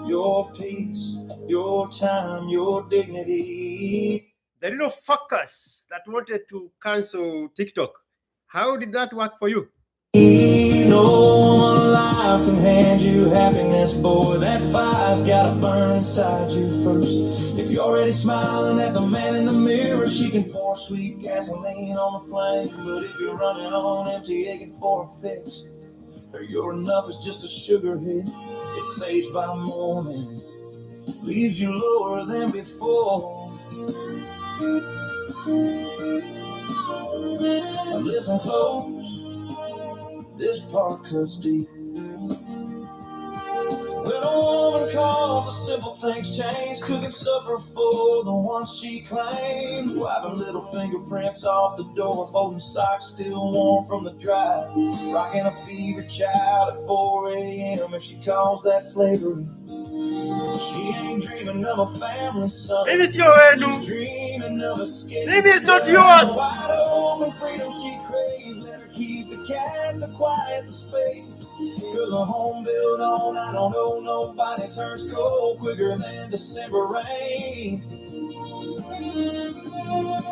Your peace, your time, your dignity. The little fuckers that wanted to cancel TikTok, how did that work for you? No one alive can hand you happiness, boy. That fire's gotta burn inside you first. If you're already smiling at the man in the mirror, she can pour sweet gasoline on the flame. But if you're running on empty, aching for a fix, or your enough is just a sugar hit, it fades by morning, leaves you lower than before. Now listen close, this part cuts deep. When a woman calls, the simple things change. Cooking supper for the one she claims. Wiping little fingerprints off the door. Folding socks still warm from the drive. Rocking a fever child at 4 a.m. If she calls that slavery, she ain't dreaming of a family, son. Maybe it's yours. She's dreaming of escape. Maybe it's not yours. Wide open freedom she craves. Let her keep the cat, the quiet, the space. Cause a home built on, I don't know nobody, turns cold quicker than December rain.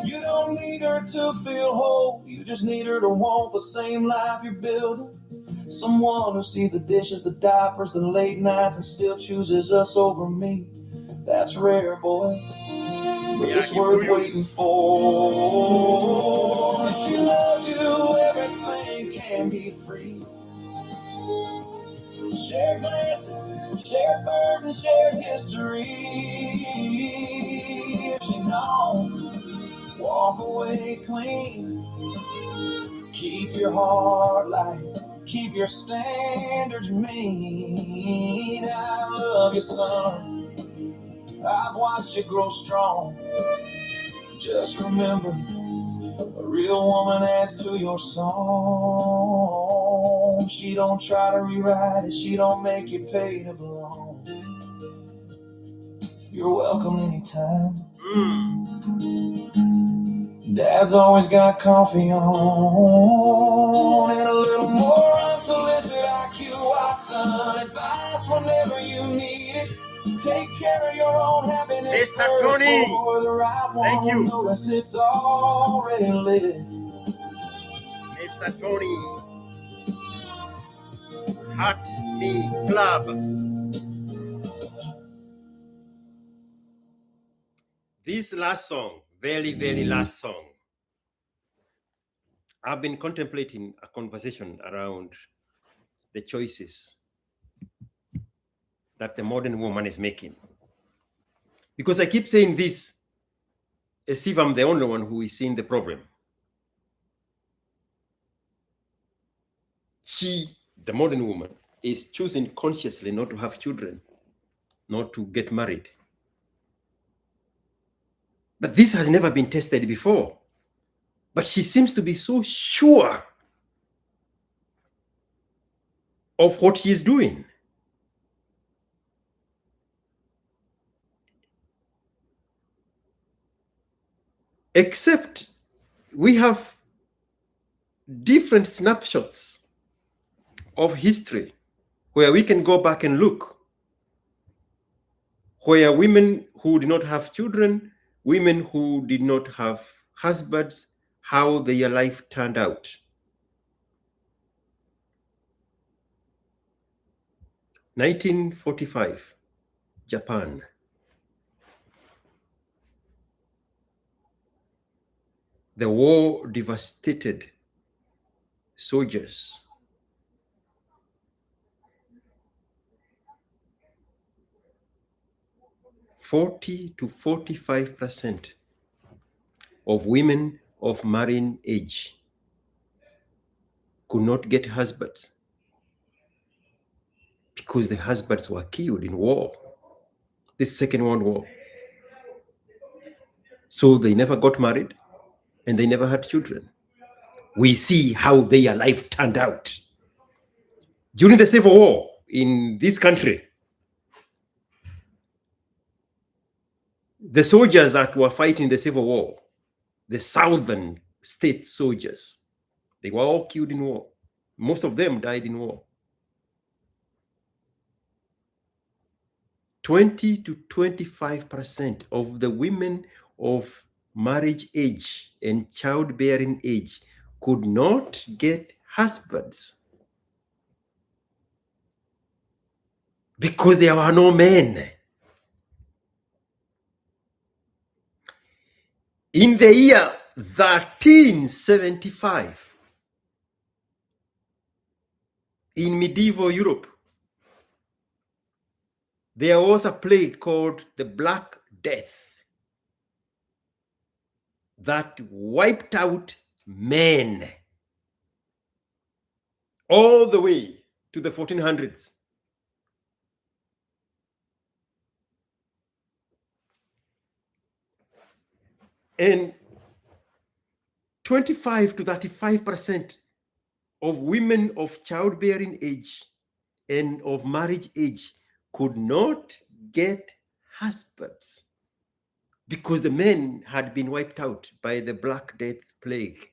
You don't need her to feel whole, you just need her to want the same life you're building. Someone who sees the dishes, the diapers, the late nights, and still chooses us over me. That's rare, boy, but it's worth waiting for. If she loves you, everything can be free. Shared glances, shared burdens, shared history. If she away clean. Keep your heart light, keep your standards mean. I love you, son. I've watched you grow strong. Just remember, a real woman adds to your song. She don't try to rewrite it, she don't make you pay to belong. You're welcome anytime. Dad's always got coffee on and a little more unsolicited ASKiQ Watson advice whenever you need it. Take care of your own happiness Mr. first Tony. before the right Thank one you. will notice it's already lit. Mr. Tony. Heart Me Club. This last song, very, very last song, I've been contemplating a conversation around the choices that the modern woman is making. Because I keep saying this as if I'm the only one who is seeing the problem. She, the modern woman, is choosing consciously not to have children, not to get married. But this has never been tested before. But she seems to be so sure of what she is doing. Except we have different snapshots of history where we can go back and look, where women who did not have children, women who did not have husbands, how their life turned out. (1945), Japan. The war devastated soldiers. (40 to 45% of women of marrying age could not get husbands because the husbands were killed in war, this Second World War. So they never got married and they never had children. We see how their life turned out. During the Civil War in this country, the soldiers that were fighting the Civil War, the southern state soldiers, they were all killed in war. Most of them died in war. 20 to 25% of the women of marriage age and childbearing age could not get husbands because there were no men. In the year 1375, in medieval Europe, there was a plague called the Black Death that wiped out men all the way to the 1400s. And 25 to 35% of women of childbearing age and of marriage age could not get husbands because the men had been wiped out by the Black Death plague.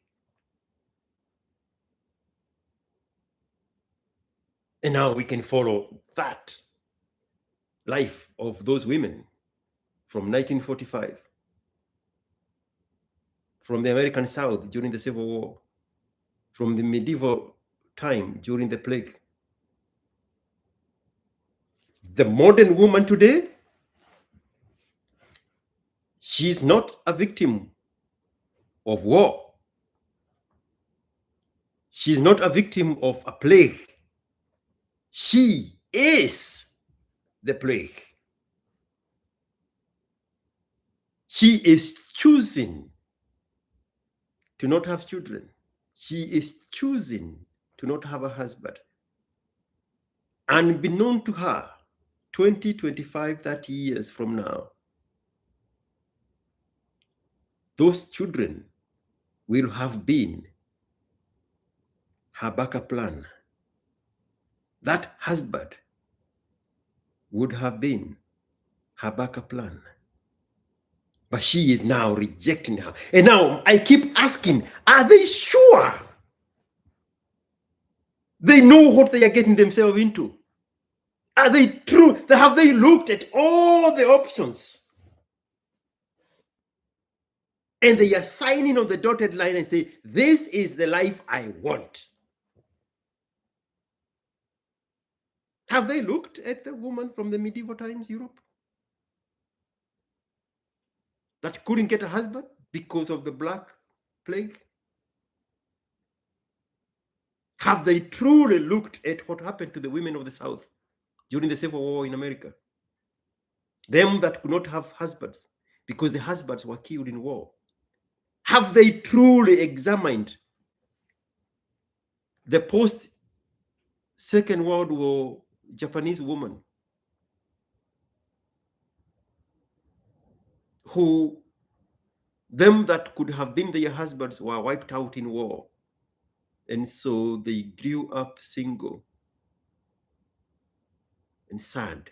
And now we can follow that life of those women from 1945, from the American South during the Civil War, from the medieval time during the plague. The modern woman today, she's not a victim of war. She's not a victim of a plague. She is the plague. She is choosing to not have children. She is choosing to not have a husband. Unbeknown to her, 20, 25, 30 years from now, those children will have been her backup plan. That husband would have been her backup plan. But she is now rejecting her. And now I keep asking, are they sure they know what they are getting themselves into? Are they true? Have they looked at all the options? And they are signing on the dotted line and say, this is the life I want. Have they looked at the woman from the medieval times, Europe, that couldn't get a husband because of the Black Plague? Have they truly looked at what happened to the women of the South during the Civil War in America? Them that could not have husbands because the husbands were killed in war. Have they truly examined the post-Second World War Japanese woman who them that could have been their husbands were wiped out in war, and so they grew up single and sad?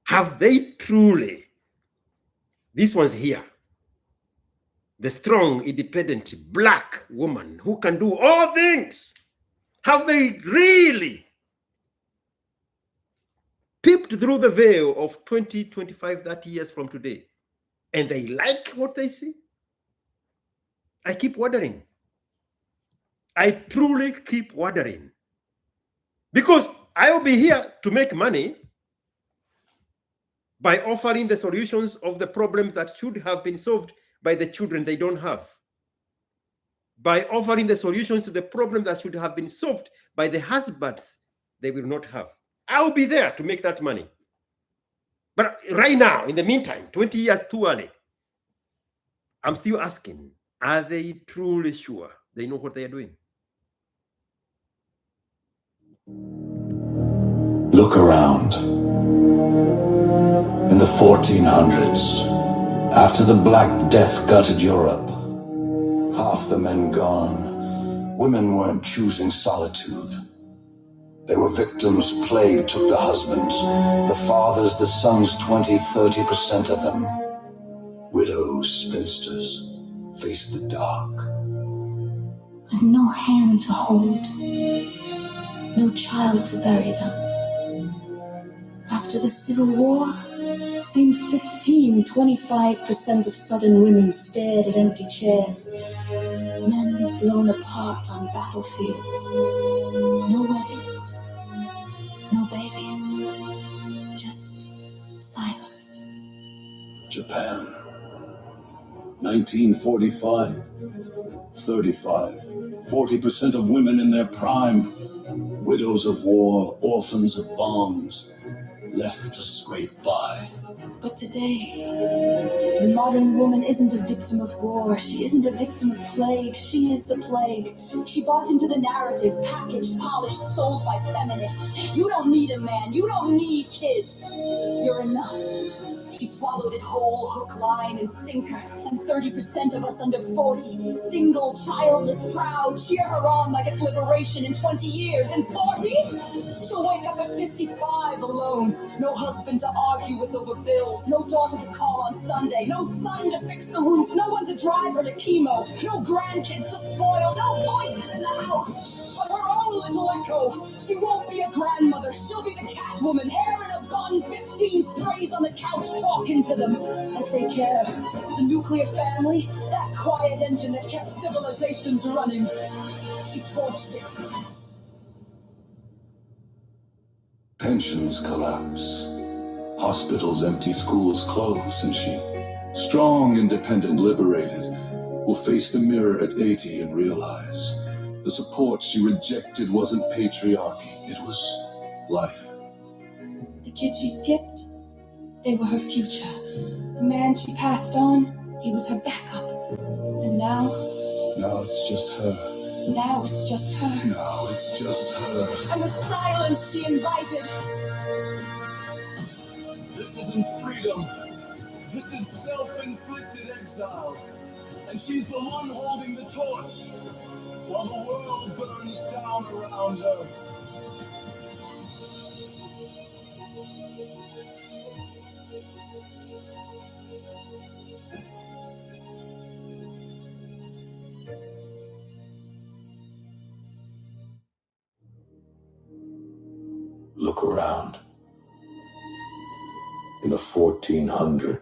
Have they truly, this one's here, the strong, independent Black woman who can do all things, have they really peeped through the veil of 20, 25, 30 years from today, and they like what they see? I keep wondering. I truly keep wondering. Because I will be here to make money by offering the solutions of the problems that should have been solved by the children they don't have. By offering the solutions to the problem that should have been solved by the husbands they will not have. I'll be there to make that money. But right now, in the meantime, 20 years too early, I'm still asking, are they truly sure they know what they are doing? Look around. In the 1400s, after the Black Death gutted Europe, half the men gone, women weren't choosing solitude. They were victims plague took the husbands, the fathers, the sons, 20, 30% of them. Widows, spinsters, faced the dark. With no hand to hold, no child to bury them. After the Civil War, same 15, 25% of Southern women stared at empty chairs. Men blown apart on battlefields. No weddings, no babies, just silence. Japan, 1945, 35, 40% of women in their prime. Widows of war, orphans of bombs, left to scrape by. But today, the modern woman isn't a victim of war. She isn't a victim of plague. She is the plague. She bought into the narrative, packaged, polished, sold by feminists. You don't need a man. You don't need kids. You're enough. She swallowed it whole, hook, line, and sinker. And 30% of us under 40, single, childless, proud, cheer her on like it's liberation in 20 years. In 40, she'll wake up at 55 alone. No husband to argue with over bills. No daughter to call on Sunday. No son to fix the roof. No one to drive her to chemo. No grandkids to spoil. No voices in the house. But her own little echo. She won't be a grandmother. She'll be the cat woman. Hair in a bun. 15 strays on the couch talking to them. Like they care. The nuclear family. That quiet engine that kept civilizations running. She torched it. Pensions collapse. Hospitals empty, schools close, and she, strong, independent, liberated, will face the mirror at 80 and realize the support she rejected wasn't patriarchy, it was life. The kids she skipped, they were her future. The man she passed on, he was her backup. And now, Now it's just her. Now it's just her. Now it's just her. And the silence she invited. This isn't freedom. This is self-inflicted exile. And she's the one holding the torch while the world burns down around her. Look around. In the 1400s,